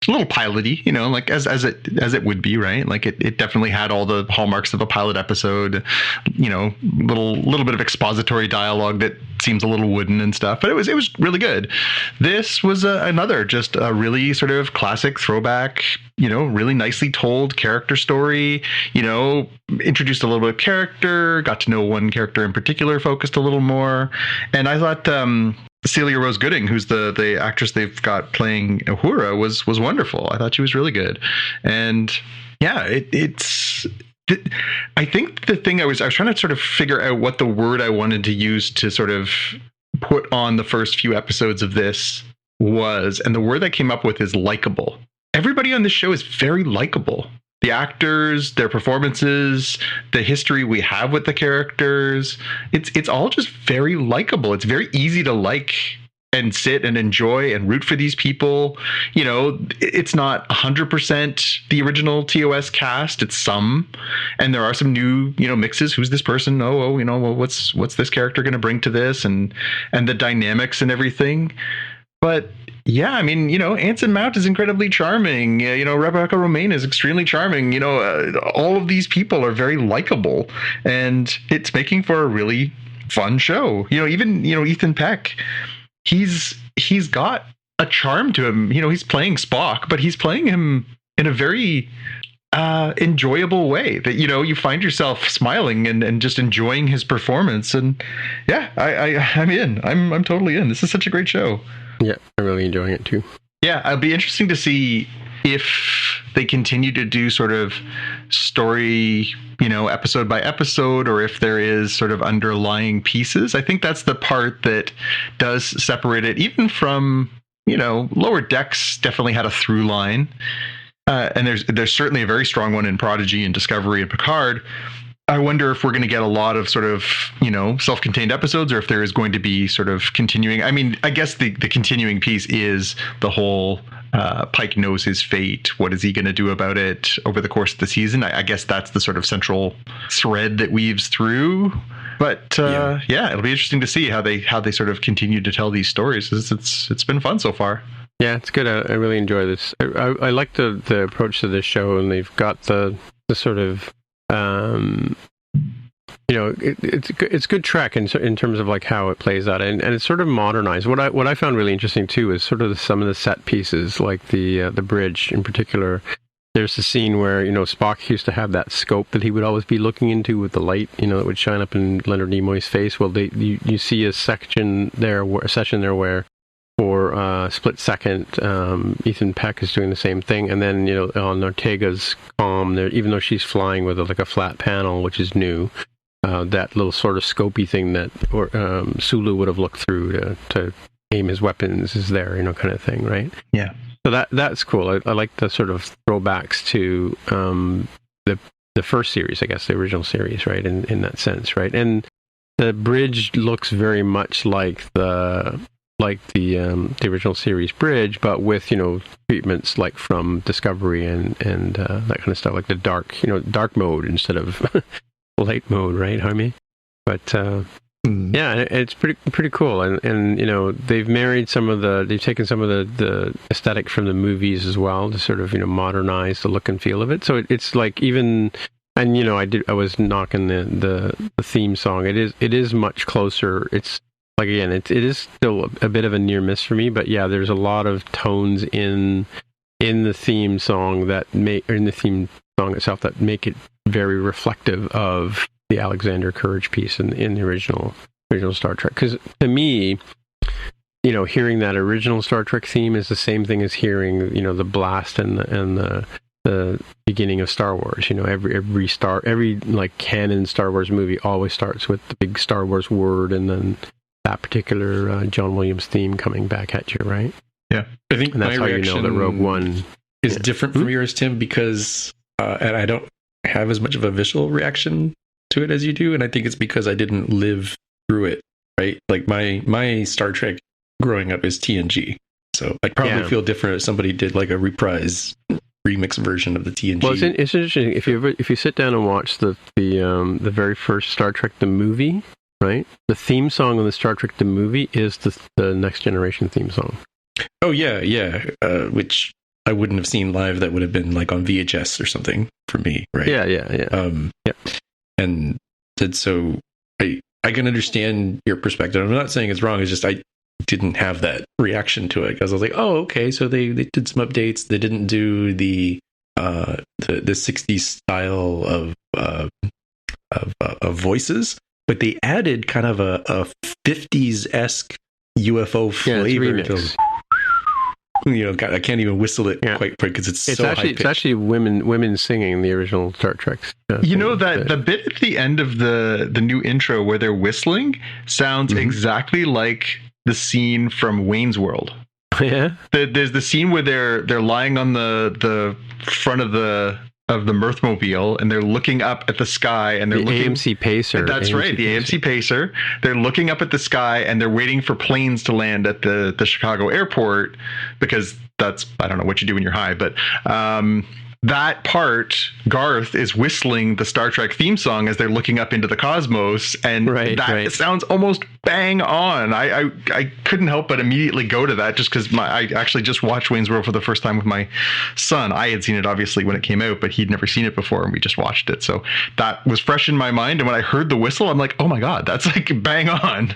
piloty, like as it would be, right? Like it definitely had all the hallmarks of a pilot episode, little bit of expository dialogue that seems a little wooden and stuff, but it was really good. This was another just a really sort of classic throwback, really nicely told character story, introduced a little bit of character, got to know one character in particular, focused a little more. And I thought Celia Rose Gooding, who's the actress they've got playing Uhura, was wonderful. I thought she was really good. And yeah, I think the thing I was trying to sort of figure out what the word I wanted to use to sort of put on the first few episodes of this was, and the word I came up with is likable. Everybody on this show is very likable. The actors, their performances, the history we have with the characters, it's all just very likable. It's very easy to like and sit and enjoy and root for these people. It's not 100% the original TOS cast. It's some, and there are some new, mixes. Who's this person? What's this character going to bring to this, and the dynamics and everything. But yeah, I mean, Anson Mount is incredibly charming. Rebecca Romaine is extremely charming. All of these people are very likable, and it's making for a really fun show. Even Ethan Peck, he's got a charm to him. He's playing Spock, but he's playing him in a very enjoyable way that you find yourself smiling and just enjoying his performance. And yeah, I'm in. I'm totally in. This is such a great show. Yeah, I'm really enjoying it too. Yeah, it'll be interesting to see if they continue to do sort of story, episode by episode, or if there is sort of underlying pieces. I think that's the part that does separate it, even from, Lower Decks definitely had a through line. And there's certainly a very strong one in Prodigy and Discovery and Picard. I wonder if we're going to get a lot of sort of, self-contained episodes, or if there is going to be sort of continuing. I mean, I guess the continuing piece is the whole Pike knows his fate. What is he going to do about it over the course of the season? I guess that's the sort of central thread that weaves through. But yeah, it'll be interesting to see how they sort of continue to tell these stories. It's been fun so far. Yeah, it's good. I really enjoy this. I like the approach to this show, and they've got the sort of it's good Trek in terms of like how it plays out, and it's sort of modernized. What I found really interesting too is sort of some of the set pieces, like the bridge in particular. There's a scene where Spock used to have that scope that he would always be looking into with the light, that would shine up in Leonard Nimoy's face. Well, you see a session there where for a split second, Ethan Peck is doing the same thing, and then on Ortega's comm, even though she's flying with a flat panel, which is new, that little sort of scopy thing that Sulu would have looked through to aim his weapons is there, kind of thing, right? Yeah. So that's cool. I like the sort of throwbacks to the first series, I guess, the original series, right? In that sense, right? And the bridge looks very much like the original series bridge, but with treatments like from Discovery and that kind of stuff, like the dark mode instead of light mode, right, Jaime? But yeah, it's pretty cool, and they've married they've taken some of the aesthetic from the movies as well to sort of modernize the look and feel of it. So it's like even, and I was knocking the theme song. It is much closer. It's like, again, it is still a bit of a near miss for me, but yeah, there's a lot of tones in the theme song itself that make it very reflective of the Alexander Courage piece in the original Star Trek. Because to me, hearing that original Star Trek theme is the same thing as hearing the blast and the beginning of Star Wars. Every like canon Star Wars movie always starts with the big Star Wars word, and then that particular John Williams theme coming back at you, right? Yeah, I think and that's how that Rogue One is different from yours, Tim, because and I don't have as much of a visual reaction to it as you do, and I think it's because I didn't live through it, right? Like my Star Trek growing up is TNG, so I'd probably feel different if somebody did like a remix version of the TNG. Well, it's interesting if you sit down and watch the very first Star Trek the movie, right? The theme song on the Star Trek the movie is the Next Generation theme song. Oh yeah, which I wouldn't have seen live. That would have been like on VHS or something for me, right? Yeah. And so I can understand your perspective. I'm not saying it's wrong. It's just I didn't have that reaction to it because I was like, oh, okay. So they did some updates. They didn't do the 60s style of voices, but they added kind of a 50s-esque UFO flavor to them. God, I can't even whistle it quite because it's so high-pitched. It's actually women singing the original Star Trek. The bit at the end of the new intro where they're whistling sounds exactly like the scene from Wayne's World. Yeah, there's the scene where they're lying on the front of the Mirthmobile, and they're looking up at the sky, and they're looking AMC Pacer. That's right, the AMC Pacer. They're looking up at the sky, and they're waiting for planes to land at the Chicago airport, because that's, I don't know what you do when you're high, but that part, Garth is whistling the Star Trek theme song as they're looking up into the cosmos, and that sounds almost bang on. I couldn't help but immediately go to that just because I actually just watched Wayne's World for the first time with my son. I had seen it obviously when it came out, but he'd never seen it before, and we just watched it. So that was fresh in my mind, and when I heard the whistle, I'm like, oh my God, that's like bang on.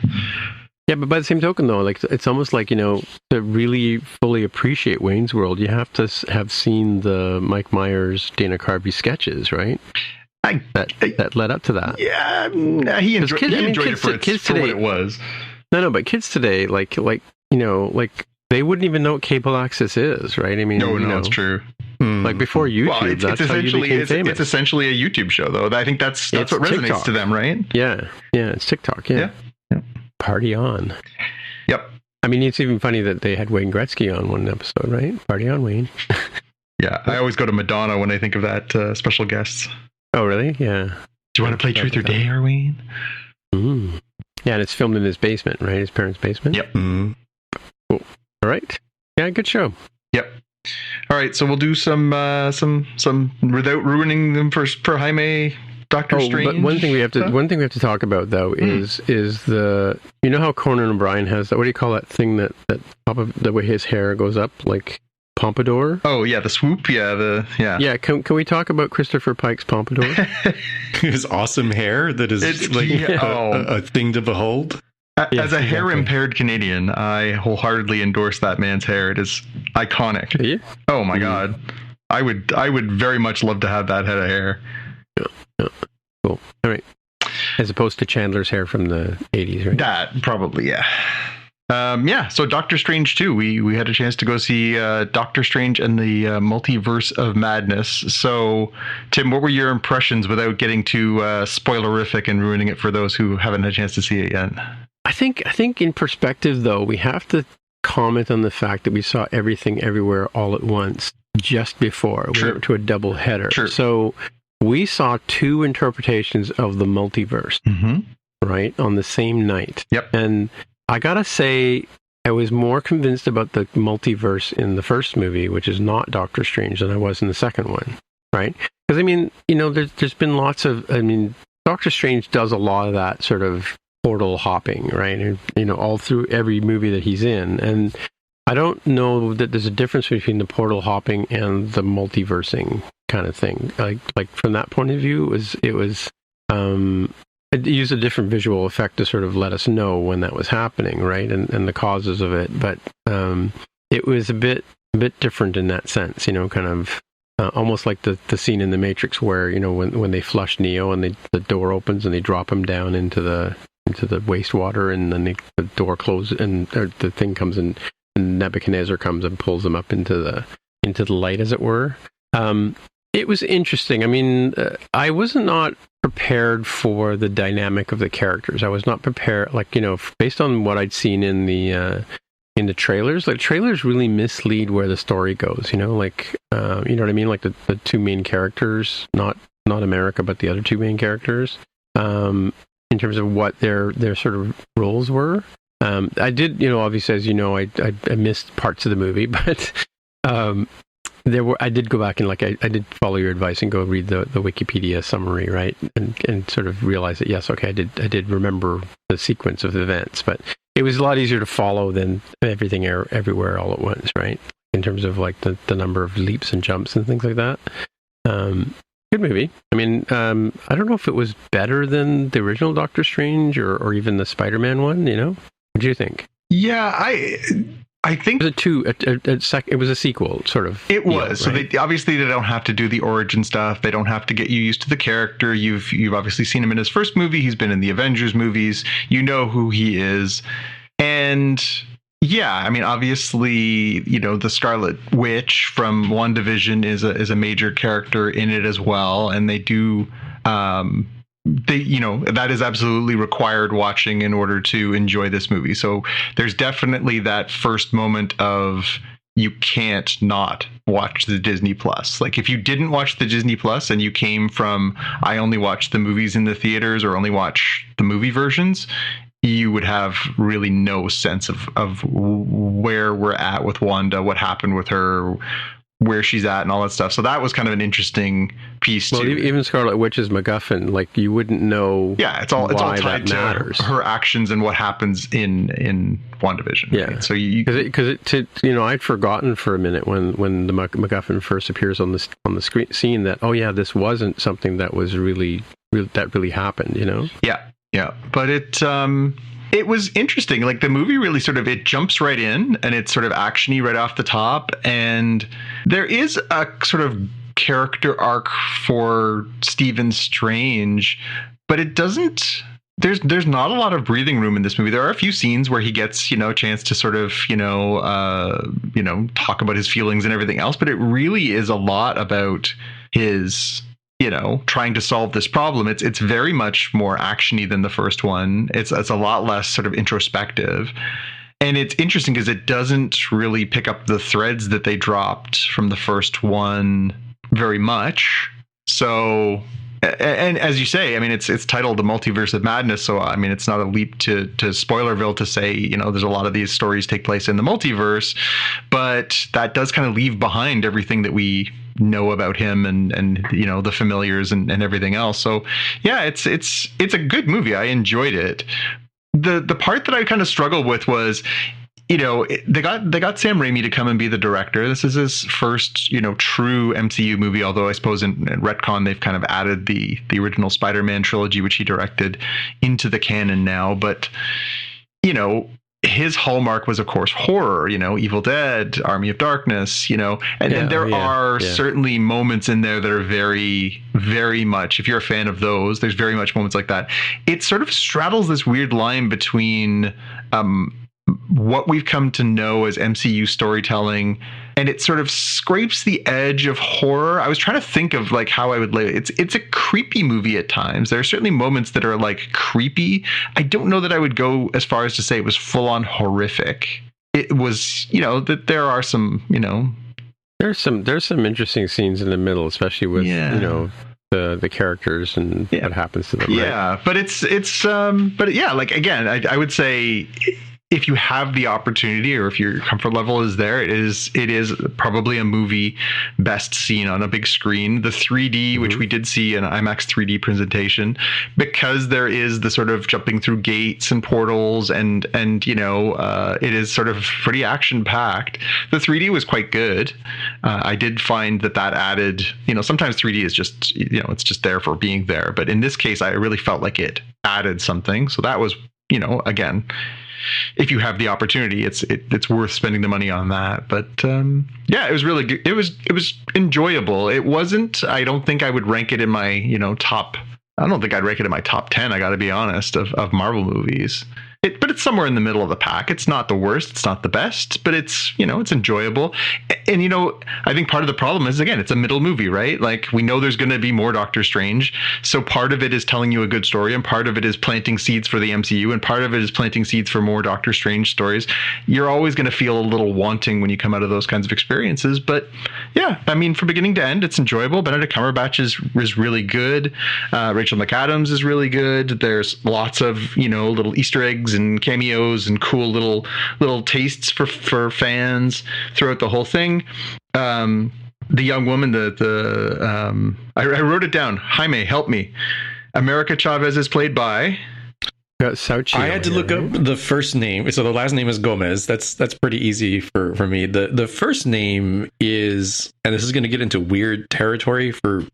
Yeah, but by the same token, though, like it's almost like, to really fully appreciate Wayne's World, you have to have seen the Mike Myers, Dana Carvey sketches, right? That led up to that. Yeah, he enjoyed it for what it was. No, but kids today, like they wouldn't even know what cable access is, right? I mean, no, it's true. Like before YouTube, that's how you became famous. It's essentially a YouTube show, though. I think that's what resonates TikTok to them, right? Yeah, it's TikTok. Yeah. Party on. Yep. I mean, it's even funny that they had Wayne Gretzky on one episode, right? Party on, Wayne. Yeah, I always go to Madonna when I think of that special guest. Oh, really? Yeah. Do you want to play Truth or Dare, Wayne? Yeah, and it's filmed in his basement, right? His parents' basement? Yep. Cool. All right. Yeah, good show. Yep. All right, so we'll do some without ruining them for Jaime. Doctor Strange. But one thing we have to talk about though is the, you know how Conan O'Brien has that, what do you call that thing that top of the way his hair goes up, like pompadour? Oh yeah, the swoop. Yeah, Yeah, can we talk about Christopher Pike's pompadour? His awesome hair that is a thing to behold. As a hair-impaired Canadian, I wholeheartly endorse that man's hair. It is iconic. Yeah. Oh my god, I would very much love to have that head of hair. Yeah. Cool. All right. As opposed to Chandler's hair from the 80s, right? That probably, yeah. So Doctor Strange 2, we had a chance to go see Doctor Strange and the Multiverse of Madness. So, Tim, what were your impressions without getting too spoilerific and ruining it for those who haven't had a chance to see it yet? I think in perspective, though, we have to comment on the fact that we saw Everything Everywhere All at Once just before. We went to a double header. True. So we saw two interpretations of the multiverse, right, on the same night. Yep. And I gotta say, I was more convinced about the multiverse in the first movie, which is not Doctor Strange, than I was in the second one, right? Because, I mean, you know, there's been lots of, I mean, Doctor Strange does a lot of that sort of portal hopping, right? And, you know, all through every movie that he's in. And I don't know that there's a difference between the portal hopping and the multiversing kind of thing. Like from that point of view, it used a different visual effect to sort of let us know when that was happening, right? And the causes of it. But it was a bit different in that sense, you know, kind of almost like the scene in The Matrix where, you know, when they flush Neo and the door opens and they drop him down into the wastewater, and then the door closes and the thing comes in, and Nebuchadnezzar comes and pulls them up into the light, as it were. It was interesting. I mean, I was not prepared for the dynamic of the characters. I was not prepared, like, you know, based on what I'd seen in the trailers. Like, trailers really mislead where the story goes. You know, like, you know what I mean? Like the two main characters, not America, but the other two main characters. In terms of what their sort of roles were. I did, you know, obviously, as you know, I missed parts of the movie, but I did go back and, like, I did follow your advice and go read the Wikipedia summary, right, and sort of realize that, yes, okay, I did remember the sequence of events, but it was a lot easier to follow than Everything Everywhere All at Once, right, in terms of, like, the number of leaps and jumps and things like that. Good movie. I mean, I don't know if it was better than the original Doctor Strange or even the Spider-Man one, you know? What do you think? Yeah, I think it was a sequel, sort of. It was. Right? So obviously they don't have to do the origin stuff. They don't have to get you used to the character. You've obviously seen him in his first movie. He's been in the Avengers movies. You know who he is. And yeah, I mean, obviously, you know, the Scarlet Witch from WandaVision is a major character in it as well, and they do, you know, that is absolutely required watching in order to enjoy this movie. So there's definitely that first moment of you can't not watch the Disney Plus. Like, if you didn't watch the Disney Plus and you came from, I only watch the movies in the theaters or only watch the movie versions, you would have really no sense of where we're at with Wanda, what happened with her, where she's at, and all that stuff. So that was kind of an interesting piece too. Well, even Scarlet Witch's MacGuffin, like, you wouldn't know. Yeah, it's all tied to her actions and what happens in WandaVision. Yeah, right? So because you know, I'd forgotten for a minute when the MacGuffin first appears on the scene that, oh yeah, this wasn't something that was really happened. You know. Yeah, but it was interesting. Like, the movie really sort of, it jumps right in and it's sort of actiony right off the top. And there is a sort of character arc for Stephen Strange, but it doesn't, there's not a lot of breathing room in this movie. There are a few scenes where he gets, you know, a chance to sort of, talk about his feelings and everything else, but it really is a lot about his, you know, trying to solve this problem. It's very much more actiony than the first one. It's a lot less sort of introspective. And it's interesting because it doesn't really pick up the threads that they dropped from the first one very much. So And as you say, I mean, it's titled The Multiverse of Madness. So, I mean, it's not a leap to Spoilerville to say, you know, there's a lot of these stories take place in the multiverse, but that does kind of leave behind everything that we know about him and you know, the familiars and everything else. So yeah, it's a good movie. I enjoyed it. The part that I kind of struggled with was, you know, they got Sam Raimi to come and be the director. This is his first, you know, true MCU movie, although I suppose in retcon they've kind of added the original Spider-Man trilogy, which he directed, into the canon now. But, you know, his hallmark was, of course, horror, you know, Evil Dead, Army of Darkness, you know, and there are certainly moments in there that are very, very much, if you're a fan of those, there's very much moments like that. It sort of straddles this weird line between what we've come to know as MCU storytelling, and it sort of scrapes the edge of horror. I was trying to think of like how I would lay it. It's a creepy movie at times. There are certainly moments that are like creepy. I don't know that I would go as far as to say it was full on horrific. It was, you know, that there are some, you know, there's some interesting scenes in the middle, especially with you know, the characters and what happens to them. Yeah, right? But but yeah, like again, I would say, if you have the opportunity, or if your comfort level is there, it is probably a movie best seen on a big screen. The 3D, which we did see an IMAX 3D presentation, because there is the sort of jumping through gates and portals, and you know, it is sort of pretty action packed. The 3D was quite good. I did find that added, you know, sometimes 3D is just, you know, it's just there for being there, but in this case, I really felt like it added something. So that was, you know, again, if you have the opportunity, it's worth spending the money on that. But yeah, it was really good. It was enjoyable. It wasn't, I don't think I would rank it in my, you know, top. I don't think I'd rank it in my top 10. I got to be honest, of Marvel movies. But it's somewhere in the middle of the pack. It's not the worst. It's not the best, but it's, you know, it's enjoyable. And, you know, I think part of the problem is, again, it's a middle movie, right? Like, we know there's going to be more Doctor Strange. So part of it is telling you a good story, and part of it is planting seeds for the MCU, and part of it is planting seeds for more Doctor Strange stories. You're always going to feel a little wanting when you come out of those kinds of experiences. But yeah, I mean, from beginning to end, it's enjoyable. Benedict Cumberbatch is really good. Rachel McAdams is really good. There's lots of, you know, little Easter eggs and cameos and cool little tastes for fans throughout the whole thing. The young woman, I wrote it down. Jaime, help me. America Chavez is played by. I had to look up the first name. So the last name is Gomez. That's pretty easy for me. The first name is, and this is going to get into weird territory for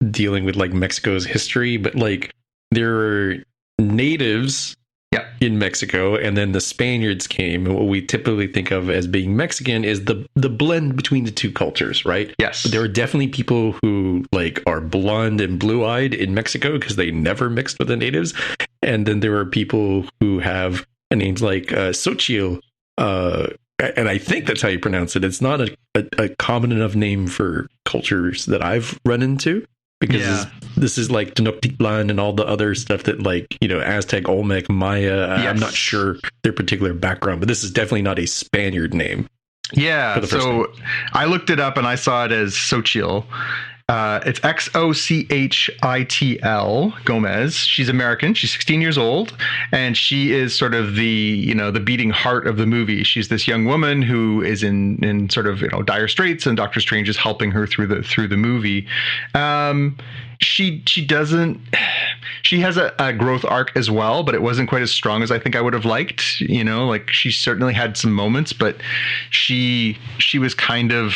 dealing with like Mexico's history, but like there are natives in Mexico, and then the Spaniards came, and what we typically think of as being Mexican is the blend between the two cultures, right? Yes. But there are definitely people who like are blonde and blue-eyed in Mexico because they never mixed with the natives, and then there are people who have names like Xochitl, and I think that's how you pronounce it. It's not a common enough name for cultures that I've run into. Because this is like Tenochtitlan and all the other stuff that, like, you know, Aztec, Olmec, Maya. I'm not sure their particular background, but this is definitely not a Spaniard name. Yeah. So I looked it up and I saw it as Xochitl. It's Xochitl, Gomez. She's American. She's 16 years old, and she is sort of the, you know, the beating heart of the movie. She's this young woman who is in sort of, you know, dire straits, and Doctor Strange is helping her through the movie. She has a growth arc as well, but it wasn't quite as strong as I think I would have liked. You know, like, she certainly had some moments, but she was kind of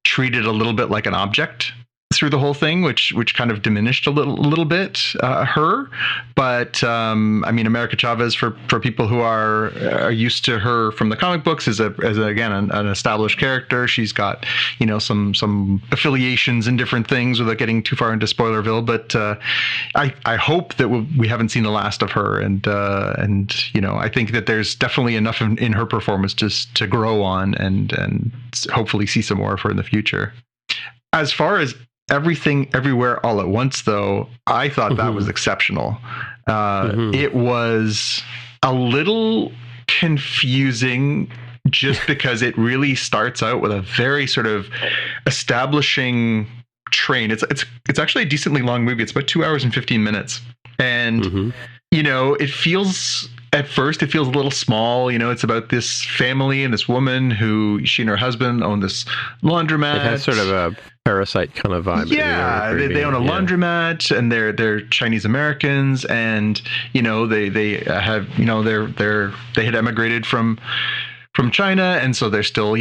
treated a little bit like an object through the whole thing, which kind of diminished a little bit her. But I mean, America Chavez, for people who are used to her from the comic books, is again an established character. She's got, you know, some affiliations and different things without getting too far into Spoilerville. But I hope that we haven't seen the last of her, and you know, I think that there's definitely enough in her performance just to grow on and hopefully see some more of her in the future. As far as Everything Everywhere All at Once, though, I thought that was exceptional. It was a little confusing just because it really starts out with a very sort of establishing train. It's actually a decently long movie. It's about 2 hours and 15 minutes. And, it feels, at first, it feels a little small. It's about this family and this woman who, she and her husband own this laundromat. It has sort of a Parasite kind of vibe. Yeah, they own a laundromat, and they're Chinese Americans, and they have they had emigrated from China, and so they're still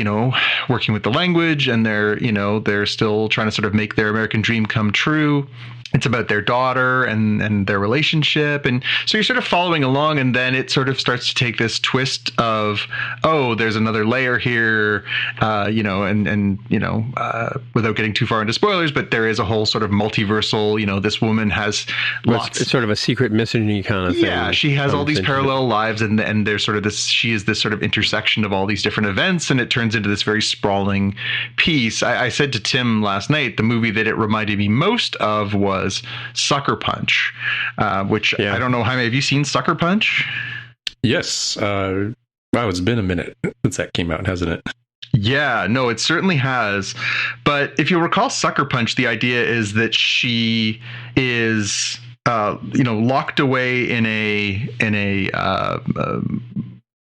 working with the language, and they're still trying to sort of make their American dream come true. It's about their daughter and their relationship. And so you're sort of following along, and then it sort of starts to take this twist of, oh, there's another layer here, without getting too far into spoilers, but there is a whole sort of multiversal, this woman has lots. It's sort of a secret mission kind of thing. Yeah, she has all these parallel lives, and there's sort of she is this sort of intersection of all these different events, and it turns into this very sprawling piece. I said to Tim last night, the movie that it reminded me most of was Sucker Punch, which I don't know, Jaime, have you seen Sucker Punch? Yes. Wow, it's been a minute since that came out, hasn't it? Yeah, no, it certainly has. But if you recall Sucker Punch, the idea is that she is locked away in a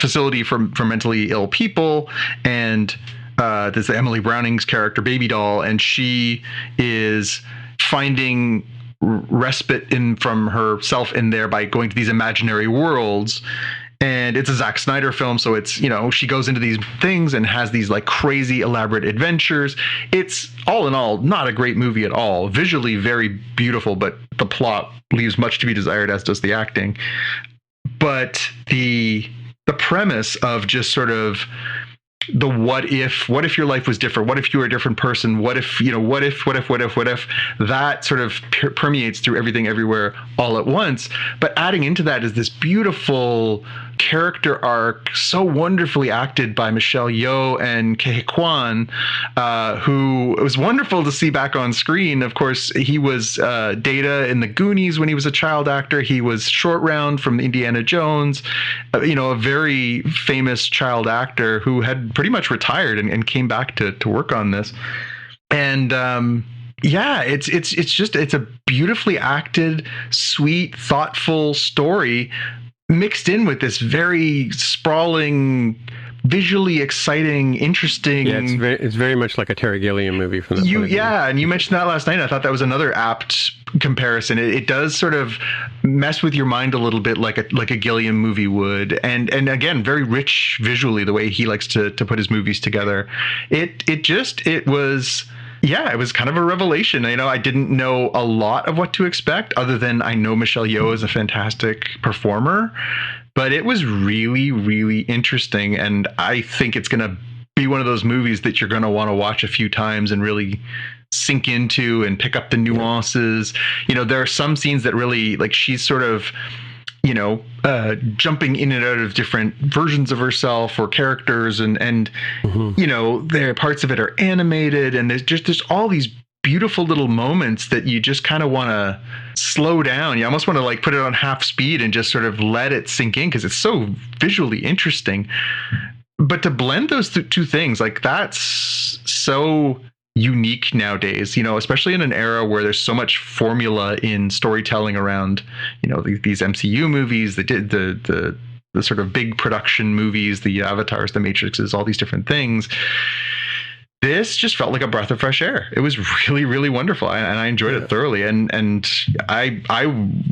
facility for mentally ill people, and there's Emily Browning's character, Baby Doll, and she is finding respite from herself in there by going to these imaginary worlds. And it's a Zack Snyder film, so it's, she goes into these things and has these like crazy elaborate adventures. It's all in all not a great movie at all. Visually very beautiful, but the plot leaves much to be desired, as does the acting. But the premise of just sort of the what if your life was different, what if you were a different person, what if that sort of permeates through everything everywhere all at once. But adding into that is this beautiful character arc, so wonderfully acted by Michelle Yeoh and Ke Kwan, who it was wonderful to see back on screen. Of course, he was Data in the Goonies when he was a child actor. He was Short Round from Indiana Jones, a very famous child actor who had pretty much retired and came back to work on this. And it's a beautifully acted, sweet, thoughtful story mixed in with this very sprawling, visually exciting, interesting. Yeah, it's very much like a Terry Gilliam movie from that point of view. Yeah, and you mentioned that last night. I thought that was another apt comparison. It does sort of mess with your mind a little bit, like a Gilliam movie would, and again, very rich visually, the way he likes to put his movies together. It was kind of a revelation. I didn't know a lot of what to expect, other than I know Michelle Yeoh is a fantastic performer, but it was really, really interesting. And I think it's going to be one of those movies that you're going to want to watch a few times and really sink into and pick up the nuances. There are some scenes that really, like, she's sort of, jumping in and out of different versions of herself or characters, and there are parts of it are animated, and there's all these beautiful little moments that you just kind of want to slow down. You almost want to like put it on half speed and just sort of let it sink in, because it's so visually interesting. But to blend those two things, like, that's so unique nowadays, especially in an era where there's so much formula in storytelling around, these MCU movies, the sort of big production movies, the Avatars, the Matrixes, all these different things. This just felt like a breath of fresh air. It was really, really wonderful, and I enjoyed it thoroughly. And I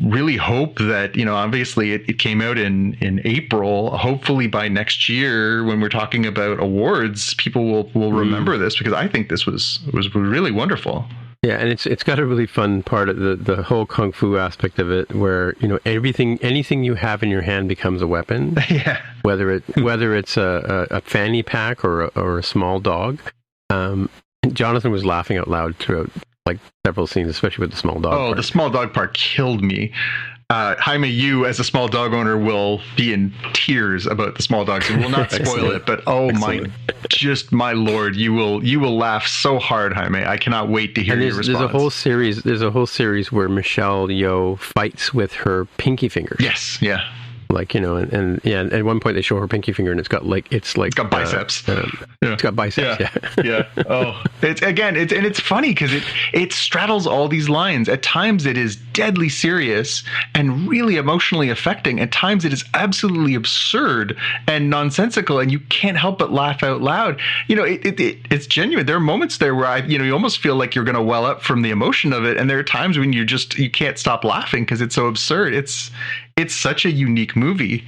really hope that, obviously it came out in April. Hopefully by next year, when we're talking about awards, people will remember this, because I think this was really wonderful. Yeah, and it's got a really fun part of the whole kung fu aspect of it, where anything you have in your hand becomes a weapon. Yeah, whether it's a fanny pack or a small dog. Jonathan was laughing out loud throughout like several scenes, especially with the small dog part. The small dog part killed me. Jaime, you as a small dog owner will be in tears about the small dogs, and will not spoil it. But my lord, you will laugh so hard, Jaime. I cannot wait to hear your response. There's a whole series where Michelle Yeoh fights with her pinky fingers. Yes, yeah. Like, and at one point they show her pinky finger and it's got biceps. It's got biceps. Yeah. Oh, it's funny because it straddles all these lines. At times it is deadly serious and really emotionally affecting. At times it is absolutely absurd and nonsensical, and you can't help but laugh out loud. It's genuine. There are moments there where you almost feel like you're going to well up from the emotion of it, and there are times when you can't stop laughing because it's so absurd. It's such a unique movie.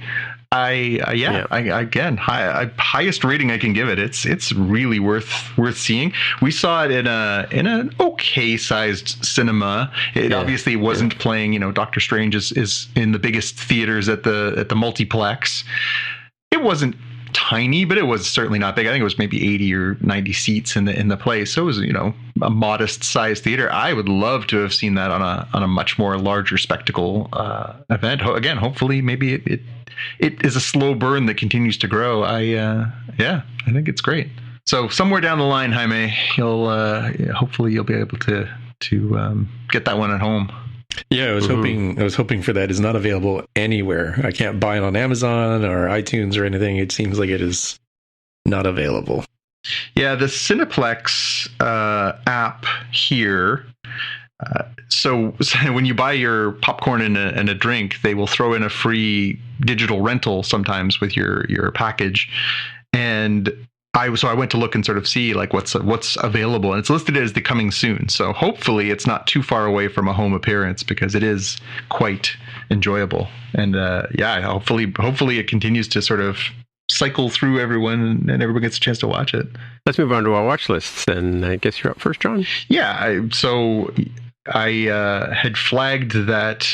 Highest rating I can give it. It's really worth seeing. We saw it in an okay sized cinema. It obviously wasn't playing. Doctor Strange is in the biggest theaters at the multiplex. It wasn't tiny, but it was certainly not big. I think it was maybe 80 or 90 seats in the place. So it was, a modest sized theater. I would love to have seen that on a much more larger spectacle event. Again, hopefully maybe it is a slow burn that continues to grow. I think it's great. So somewhere down the line, Jaime, hopefully you'll be able to get that one at home. Yeah, I was hoping for that. It's not available anywhere. I can't buy it on Amazon or iTunes or anything. It seems like it is not available. Yeah, the Cineplex app here. So when you buy your popcorn and a drink, they will throw in a free digital rental sometimes with your package. And I went to look and sort of see like what's available, and it's listed as the coming soon. So hopefully it's not too far away from a home appearance, because it is quite enjoyable. And hopefully it continues to sort of cycle through everyone and everyone gets a chance to watch it. Let's move on to our watch lists, and I guess you're up first, John. Yeah, I had flagged that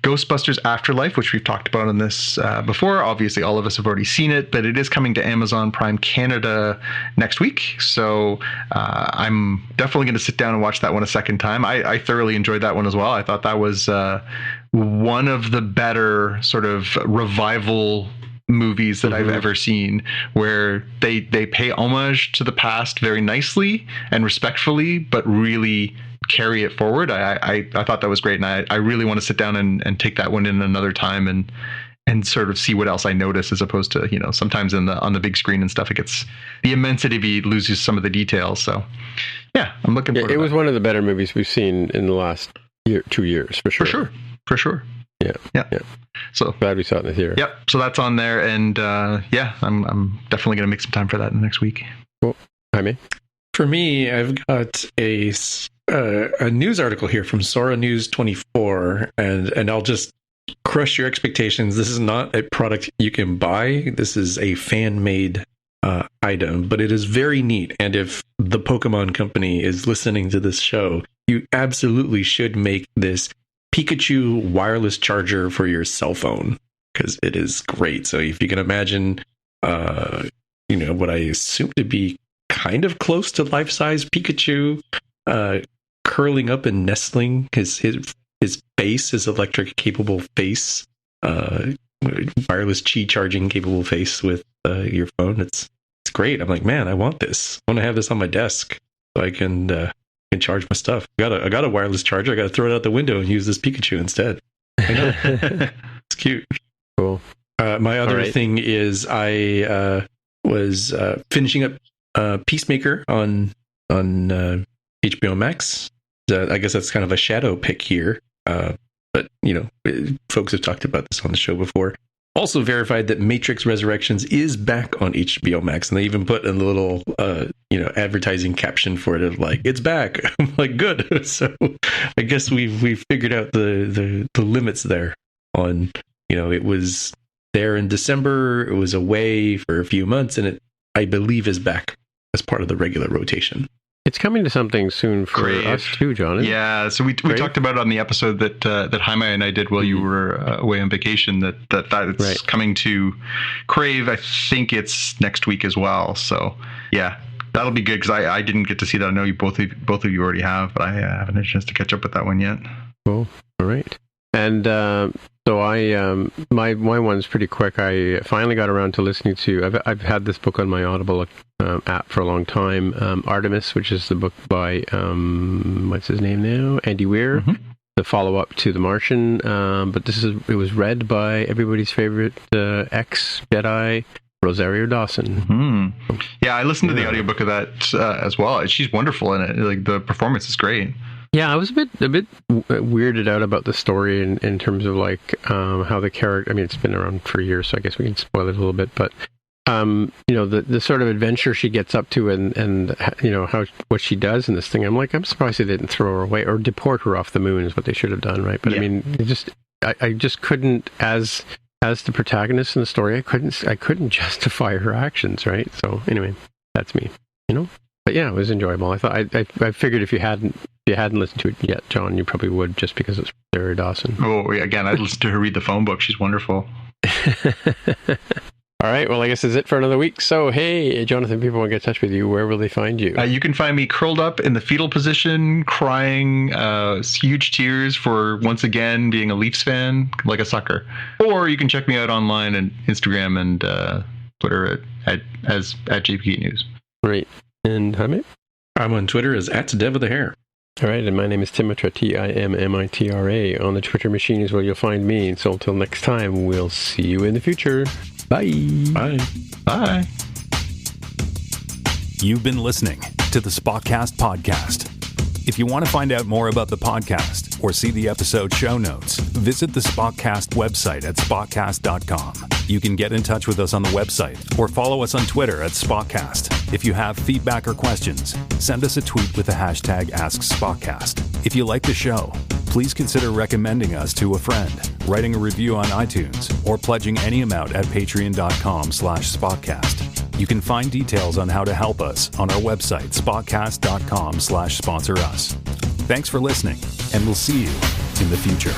Ghostbusters Afterlife, which we've talked about on this before. Obviously, all of us have already seen it, but it is coming to Amazon Prime Canada next week. So I'm definitely going to sit down and watch that one a second time. I thoroughly enjoyed that one as well. I thought that was one of the better sort of revival movies that I've ever seen, where they pay homage to the past very nicely and respectfully, but really carry it forward. I thought that was great, and I really want to sit down and take that one in another time and sort of see what else I notice, as opposed to sometimes on the big screen and stuff, it gets the immensity loses some of the details. So yeah, I'm looking forward to it. It was one of the better movies we've seen in the last 2 years, for sure. Yeah. So glad we saw it in the theater. Yep. So that's on there, and I'm definitely going to make some time for that in the next week. Cool. Jaime? For me, I've got a news article here from Sora News 24, and I'll just crush your expectations. This is not a product you can buy. This is a fan-made item, but it is very neat. And if the Pokemon Company is listening to this show, you absolutely should make this Pikachu wireless charger for your cell phone, because it is great. So if you can imagine, what I assume to be kind of close to life-size Pikachu, curling up and nestling his face, his electric capable face, wireless Qi charging capable face with your phone. It's great. I'm like, man, I want this. I want to have this on my desk so I can charge my stuff. I got a wireless charger. I got to throw it out the window and use this Pikachu instead. I know. It's cute. Cool. My other thing is I was finishing up Peacemaker on HBO Max. I guess that's kind of a shadow pick here. But, folks have talked about this on the show before. Also verified that Matrix Resurrections is back on HBO Max, and they even put in a little, advertising caption for it of like, it's back. I'm like, good. So I guess we've figured out the limits there on, it was there in December. It was away for a few months, and it, I believe, is back as part of the regular rotation. It's coming to something soon for us too, John. Yeah, so we talked about it on the episode that Jaime and I did while you were away on vacation, that it's coming to Crave. I think it's next week as well. So yeah, that'll be good, because I didn't get to see that. I know you both of you already have, but I haven't had a chance to catch up with that one yet. Cool. All right. And so I my one's pretty quick. I finally got around to listening to. I've had this book on my Audible app for a long time. Artemis, which is the book by what's his name now, Andy Weir. the follow-up to The Martian, but it was read by everybody's favorite ex-Jedi, Rosario Dawson. Yeah, I listened to the audiobook of that as well. She's wonderful in it. Like, the performance is great. Yeah, I was a bit weirded out about the story in terms of like how the character. I mean, it's been around for years, so I guess we can spoil it a little bit. But the sort of adventure she gets up to, and what she does in this thing. I'm surprised they didn't throw her away or deport her off the moon is what they should have done, right? But yeah. I mean, I just couldn't as the protagonist in the story. I couldn't justify her actions, right? So anyway, that's me, But yeah, it was enjoyable. I thought I figured if you hadn't listened to it yet, John, you probably would, just because it's Rosario Dawson. Oh, yeah, again, I'd listen to her read the phone book. She's wonderful. All right, well, I guess that's it for another week. So, hey, Jonathan, people want to get in touch with you. Where will they find you? You can find me curled up in the fetal position, crying huge tears for, once again, being a Leafs fan, like a sucker. Or you can check me out online on Instagram and Twitter at JPG News. Right. And Hamid? I'm on Twitter as @DevWithAHair. All right, and my name is Timitra, Timmitra. On the Twitter machine is where you'll find me. And so until next time, we'll see you in the future. Bye. Bye. Bye. You've been listening to the Spockcast podcast. If you want to find out more about the podcast or see the episode show notes, visit the Spockcast website at spockcast.com. You can get in touch with us on the website or follow us on Twitter at Spockcast. If you have feedback or questions, send us a tweet with the hashtag AskSpockcast. If you like the show, please consider recommending us to a friend, writing a review on iTunes, or pledging any amount at patreon.com/Spockcast. You can find details on how to help us on our website, spockcast.com/sponsor us. Thanks for listening, and we'll see you in the future.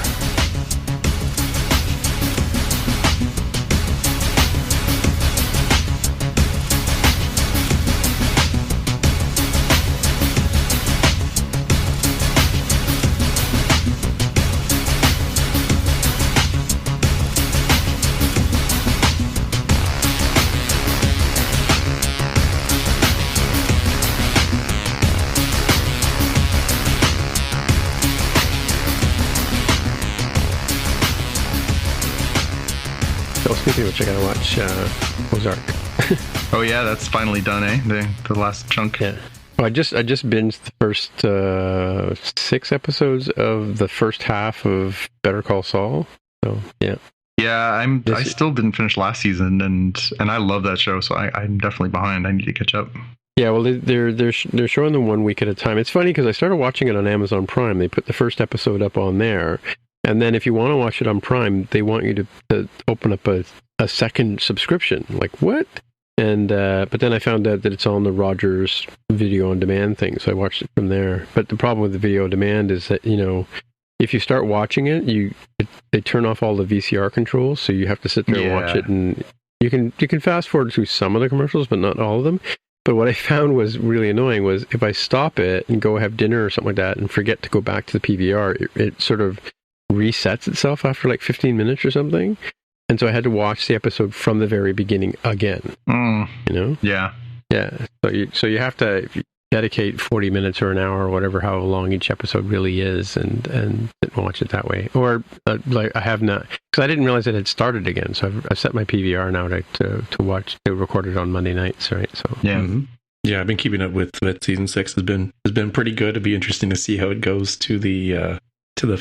Speaking of which, I gotta watch Ozark. Oh yeah, that's finally done, eh? The last chunk. Yeah. Well, I just binged the first 6 episodes of the first half of Better Call Saul. So yeah. Yeah, I still didn't finish last season, and I love that show, so I'm definitely behind. I need to catch up. Yeah, well, they're showing them 1 week at a time. It's funny because I started watching it on Amazon Prime. They put the first episode up on there. And then if you want to watch it on Prime, they want you to open up a second subscription. Like, what? And but then I found out that it's on the Rogers video on demand thing, so I watched it from there. But the problem with the video on demand is that, if you start watching it, they turn off all the VCR controls, so you have to sit there and watch it. And you can fast forward through some of the commercials, but not all of them. But what I found was really annoying was if I stop it and go have dinner or something like that and forget to go back to the PVR, it sort of resets itself after like 15 minutes or something. And so I had to watch the episode from the very beginning again. Yeah So you have to dedicate 40 minutes or an hour or whatever, how long each episode really is, and watch it that way. Or like I have not, because I didn't realize it had started again, so I've set my PVR now to record it on Monday nights, right? So yeah. Mm-hmm. Yeah, I've been keeping up with season 6. Has been pretty good. It'd be interesting to see how it goes to the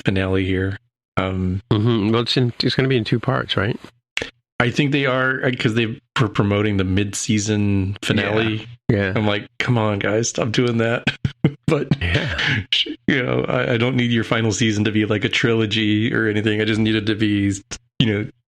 finale here. Well, it's going to be in 2 parts, right? I think they are, because they were promoting the mid-season finale. Yeah. I'm like, come on, guys, stop doing that. But I don't need your final season to be like a trilogy or anything. I just need it to be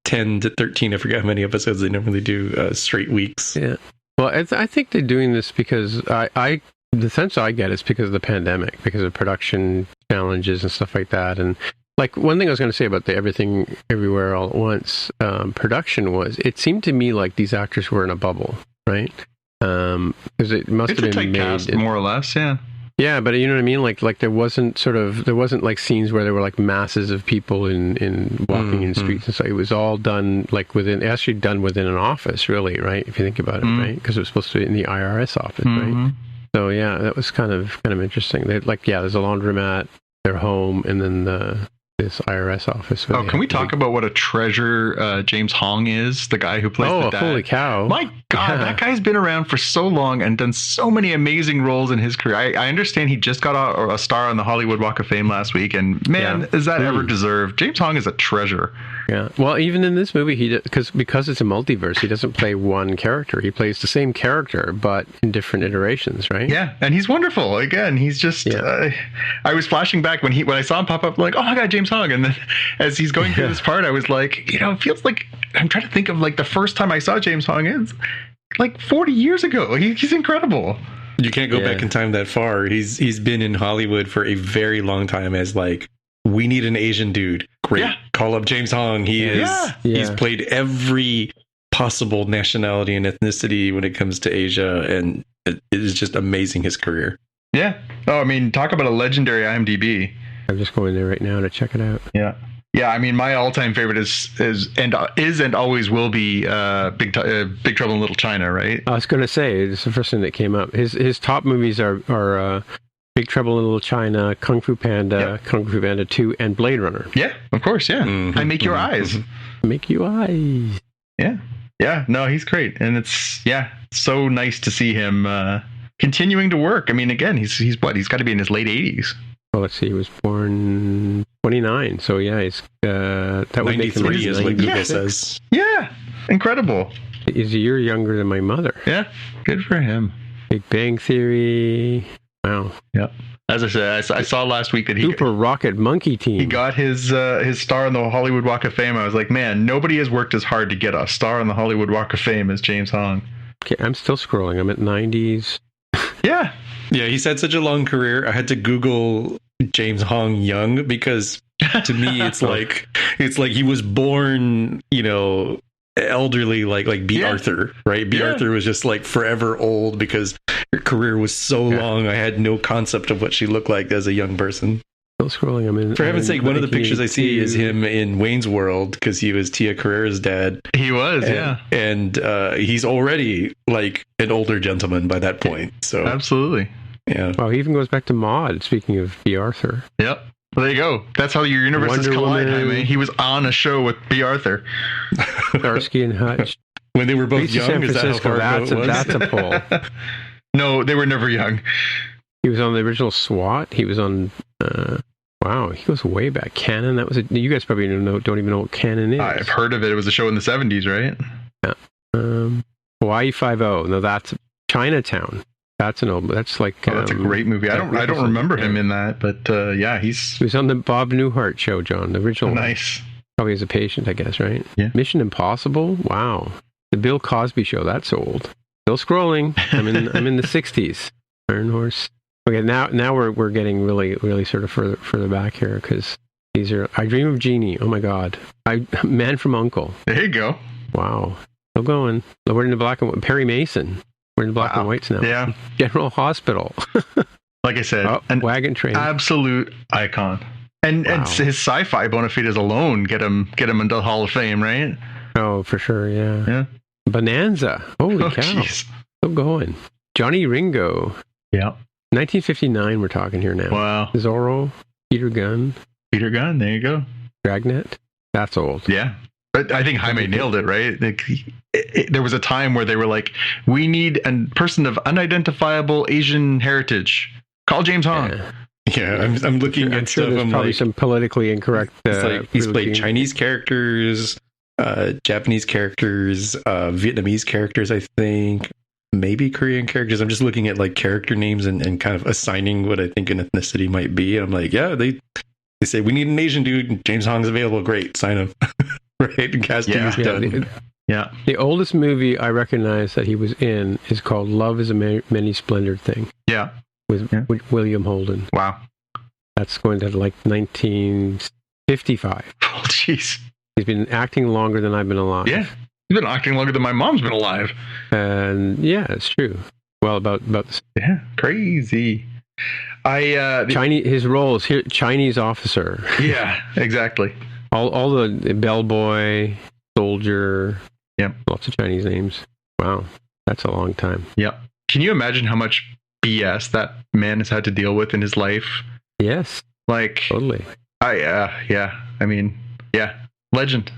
10 to 13. I forget how many episodes they normally do straight weeks. Yeah. Well, I think they're doing this because the sense I get is because of the pandemic, because of production challenges and stuff like that. And like one thing I was going to say about the Everything Everywhere All at Once production was, it seemed to me like these actors were in a bubble, right? Because it must have been made cast, more or less, yeah. Yeah, but you know what I mean? Like there wasn't like scenes where there were like masses of people in walking in streets and so it was all done like within an office, really, right? If you think about it, right? Because it was supposed to be in the IRS office, right? So yeah, that was kind of interesting. There's a laundromat. their home, and then this IRS office. Oh, can we talk about what a treasure James Hong is? The guy who plays the dad. Holy cow. My God, that guy's been around for so long and done so many amazing roles in his career. I understand he just got a star on the Hollywood Walk of Fame last week, and man, is that ever deserved? James Hong is a treasure. Yeah. Well, even in this movie, because it's a multiverse, he doesn't play one character. He plays the same character, but in different iterations, right? Yeah, and he's wonderful. Again, he's just. I was flashing back when I saw him pop up, like, oh my God, James Hong, and then as he's going through this part, I was like, it feels like I'm trying to think of like the first time I saw James Hong is like 40 years ago. He's incredible. You can't go back in time that far. He's been in Hollywood for a very long time as like, we need an Asian dude. Great. Yeah. Call up James Hong. He's played every possible nationality and ethnicity when it comes to Asia, and it is just amazing, his career. Yeah. Oh, I mean, talk about a legendary IMDb. I'm just going there right now to check it out. Yeah. Yeah, I mean, my all-time favorite is and always will be Big Trouble in Little China, right? I was going to say, it's the first thing that came up. His top movies are Big Trouble in Little China, Kung Fu Panda, Kung Fu Panda 2, and Blade Runner. Yeah, of course, yeah. Mm-hmm. I Make Your Eyes. Make You Eyes. Yeah. Yeah, no, he's great. And it's, so nice to see him continuing to work. I mean, again, he's what? He's got to be in his late 80s. Well, let's see, he was born 29, so he's that would make him 93 is what Google says. Yeah, incredible. He's a year younger than my mother. Yeah, good for him. Big Bang Theory. Wow. Yeah. As I said, I saw last week that Super Rocket Monkey Team. He got his star on the Hollywood Walk of Fame. I was like, man, nobody has worked as hard to get a star on the Hollywood Walk of Fame as James Hong. Okay, I'm still scrolling. I'm at 90s. Yeah. Yeah, he's had such a long career. I had to Google James Hong young because to me it's like he was born, elderly, like B. Arthur, right? B. Arthur was just like forever old because her career was so long. I had no concept of what she looked like as a young person. Still scrolling. For heaven's sake, one of the pictures I see is him in Wayne's World because he was Tia Carrere's dad. He was, and he's already like an older gentleman by that point. So absolutely. Yeah. Well, he even goes back to Maude, speaking of B. Arthur. Yep. Well, there you go. That's how your universes collide, Jaime. He was on a show with B. Arthur. Starsky and Hutch. When they were both Lisa young, San is that how far that's ago it was? That's a pull. No, they were never young. He was on the original SWAT. He was on... wow, he goes way back. Cannon, that was... You guys probably don't even know what Cannon is. I've heard of it. It was a show in the 70s, right? Yeah. Hawaii Five-0. No, that's Chinatown. That's like... that's a great movie. I don't remember him in that, but he was on the Bob Newhart show, John, the original. Nice. Probably as a patient, I guess, right? Yeah. Mission Impossible. Wow. The Bill Cosby show. That's old. Still scrolling. I'm in the 60s. Iron Horse. Okay, now we're getting really, really sort of further back here because these are I Dream of Jeannie. Oh my God. Man from U.N.C.L.E. There you go. Wow. Still going. We're in the black and white. Perry Mason. We're in the black and whites now. Yeah. General Hospital. Like I said, Wagon Train. Absolute icon. And his sci-fi bona fides alone get him into the Hall of Fame, right? Oh, for sure, yeah. Yeah. Bonanza. Holy cow. Geez. Still going. Johnny Ringo. Yeah. 1959 we're talking here now. Wow. Zorro. Peter Gunn. There you go. Dragnet. That's old. Yeah. But I think Jaime nailed it, right? There was a time where they were like, we need a person of unidentifiable Asian heritage. Call James Hong. Yeah, I'm looking at sure stuff. There's probably some politically incorrect. He's played Chinese characters, Japanese characters, Vietnamese characters, I think, maybe Korean characters. I'm just looking at like character names and kind of assigning what I think an ethnicity might be. And I'm like, yeah, they say we need an Asian dude. James Hong's available. Great, sign him. Right, casting is done. The oldest movie I recognize that he was in is called Love is a Many Splendored Thing. Yeah. With William Holden. Wow. That's going to like 1955. Oh, jeez. He's been acting longer than I've been alive. Yeah. He's been acting longer than my mom's been alive. And yeah, it's true. Well, about this. Yeah, crazy. His role is Chinese officer. Yeah, exactly. All the bellboy, soldier. Yeah. Lots of Chinese names. Wow. That's a long time. Yeah. Can you imagine how much BS that man has had to deal with in his life? Yes. Like, Totally. yeah. I mean, yeah, legend.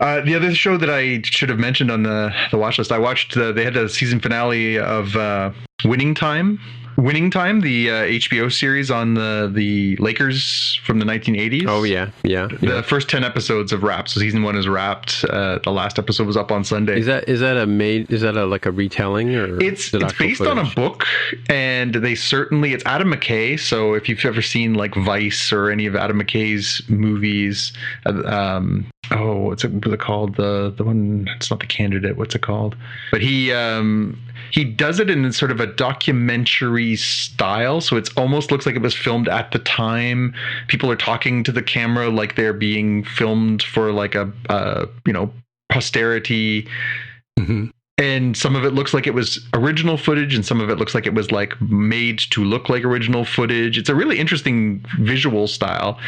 The other show that I should have mentioned on the watch list, I watched. They had a season finale of Winning Time. The HBO series on the Lakers from the 1980s. Oh yeah. The first 10 episodes have wrapped. So season 1 is wrapped. The last episode was up on Sunday. Is that like a retelling, or it's based on a book, and it's Adam McKay. So if you've ever seen like Vice or any of Adam McKay's movies, what's it called? The one, it's not The Candidate. What's it called? But he does it in sort of a documentary style. So it almost looks like it was filmed at the time. People are talking to the camera like they're being filmed for like a posterity. Mm-hmm. And some of it looks like it was original footage, and some of it looks like it was like made to look like original footage. It's a really interesting visual style.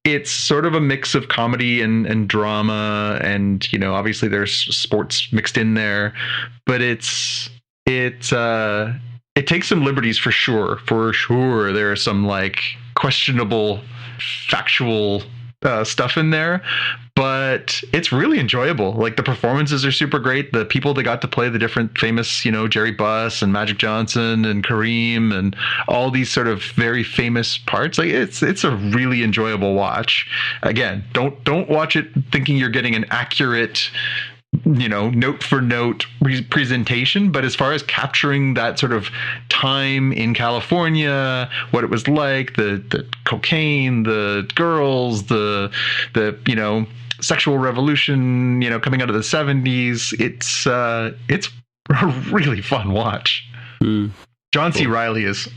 It's sort of a mix of comedy and drama, and obviously there's sports mixed in there, but it takes some liberties for sure. There are some like questionable factual stuff in there, but it's really enjoyable. Like, the performances are super great. The people that got to play the different famous, Jerry Buss and Magic Johnson and Kareem and all these sort of very famous parts, like it's a really enjoyable watch. Again, don't watch it thinking you're getting an accurate note for note presentation, but as far as capturing that sort of time in California, what it was like, the cocaine, the girls, the sexual revolution, coming out of the 70s, it's a really fun watch. John C. Reilly is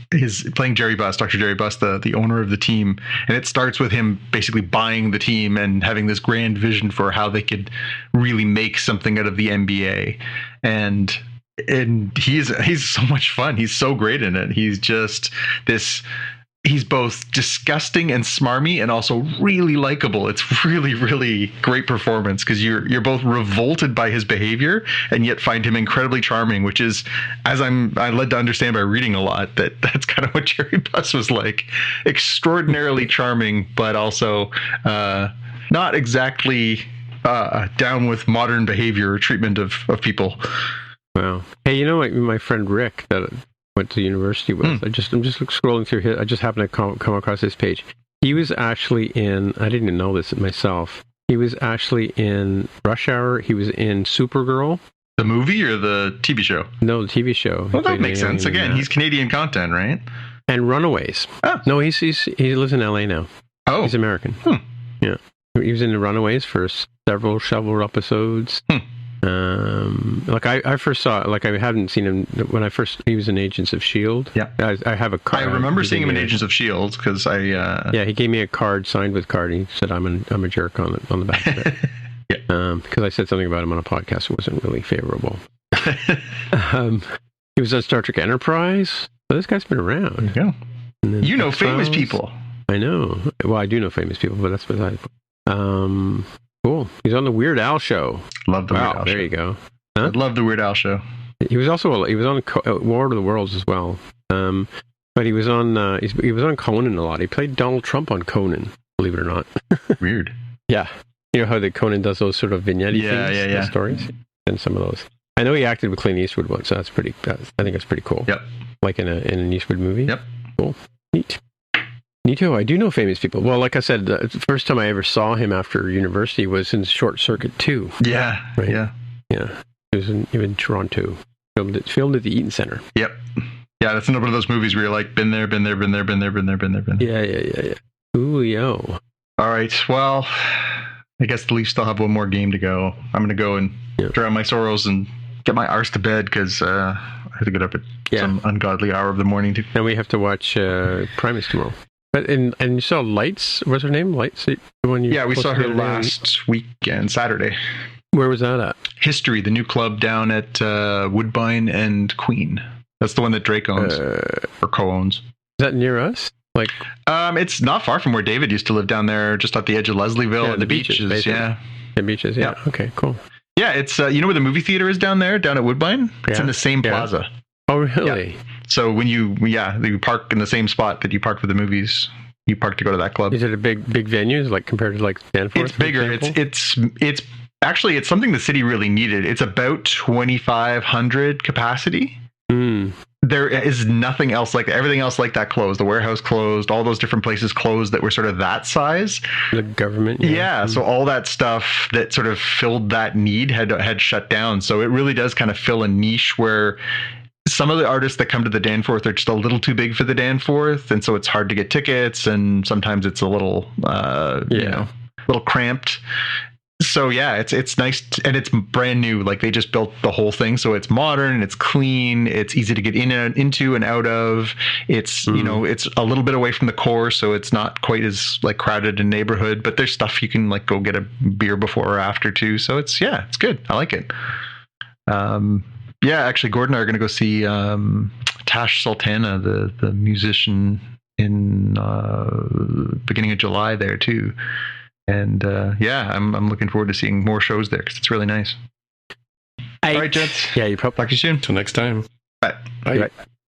playing Jerry Buss, Dr. Jerry Buss, the owner of the team, and it starts with him basically buying the team and having this grand vision for how they could really make something out of the NBA. And he's so much fun. He's so great in it. He's just this. He's both disgusting and smarmy, and also really likable. It's really, really great performance, because you're both revolted by his behavior and yet find him incredibly charming, which is, as I led to understand by reading a lot, that's kind of what Jerry Buss was like. Extraordinarily charming, but also not exactly down with modern behavior or treatment of people. Wow. Hey, my friend Rick that went to university with. I'm just scrolling through his. I just happened to come across this page. He was actually in. I didn't even know this myself. He was actually in Rush Hour. He was in Supergirl. The movie or the TV show? No, the TV show. Well, that makes sense. Again, he's Canadian content, right? And Runaways. Oh. No, he lives in LA now. Oh, he's American. Yeah, he was in the Runaways for several episodes. Like I first saw, like I hadn't seen him when he was in Agents of S.H.I.E.L.D. Yeah. I have a card. I remember seeing him in Agents of S.H.I.E.L.D. because he gave me a card signed with card. And he said I'm a jerk on the back of it. Yeah. Because I said something about him on a podcast that wasn't really favorable. He was on Star Trek Enterprise. Well, this guy's been around. Yeah. Famous people. I know. Well, I do know famous people, but that's beside. Cool. He's on the Weird Al show. Love the Weird Al show. There you go. Huh? I love the Weird Al show. He was on War of the Worlds as well. But he was on Conan a lot. He played Donald Trump on Conan, believe it or not. Weird. Yeah. You know how Conan does those sort of vignette things, stories, and some of those. I know he acted with Clint Eastwood once, so I think that's pretty cool. Yep. Like in an Eastwood movie. Yep. Cool. Neat. Me too. I do know famous people. Well, like I said, the first time I ever saw him after university was in Short Circuit 2. Yeah. Right? Yeah. Yeah. It was in Toronto. Filmed at the Eaton Center. Yep. Yeah, that's another one of those movies where you're like, been there. Yeah. Ooh, yo. All right. Well, I guess the Leafs still have one more game to go. I'm going to go and drown my sorrows and get my arse to bed, because I have to get up at some ungodly hour of the morning. And we have to watch Primus tomorrow. But and you saw Lights? What's her name? Lights? The one we saw her last weekend, Saturday. Where was that at? History, the new club down at Woodbine and Queen. That's the one that Drake owns or co-owns. Is that near us? Like, it's not far from where David used to live down there, just off the edge of Leslieville and the beaches. The beaches. Yeah. Okay. Cool. Yeah, it's where the movie theater is down at Woodbine. It's in the same plaza. Oh, really? Yeah. So when you park in the same spot that you park for the movies, you park to go to that club. Is it a big venue, like compared to like Danforth? It's bigger. It's actually it's something the city really needed. It's about 2,500 capacity. There is nothing else like everything else like that closed. The warehouse closed. All those different places closed that were sort of that size. The government. Yeah. So all that stuff that sort of filled that need had shut down. So it really does kind of fill a niche where some of the artists that come to the Danforth are just a little too big for the Danforth, and so it's hard to get tickets, and sometimes it's a little, little cramped. So yeah, it's nice and it's brand new. Like they just built the whole thing, so it's modern, it's clean, it's easy to get into and out of. It's it's a little bit away from the core, so it's not quite as like crowded in neighborhood. But there's stuff you can like go get a beer before or after too. So it's good. I like it. Actually, Gordon and I are going to go see Tash Sultana, the musician, in beginning of July there too. And I'm looking forward to seeing more shows there because it's really nice. All right, gents. Yeah, you probably talk to you soon. Until next time. Bye. Bye.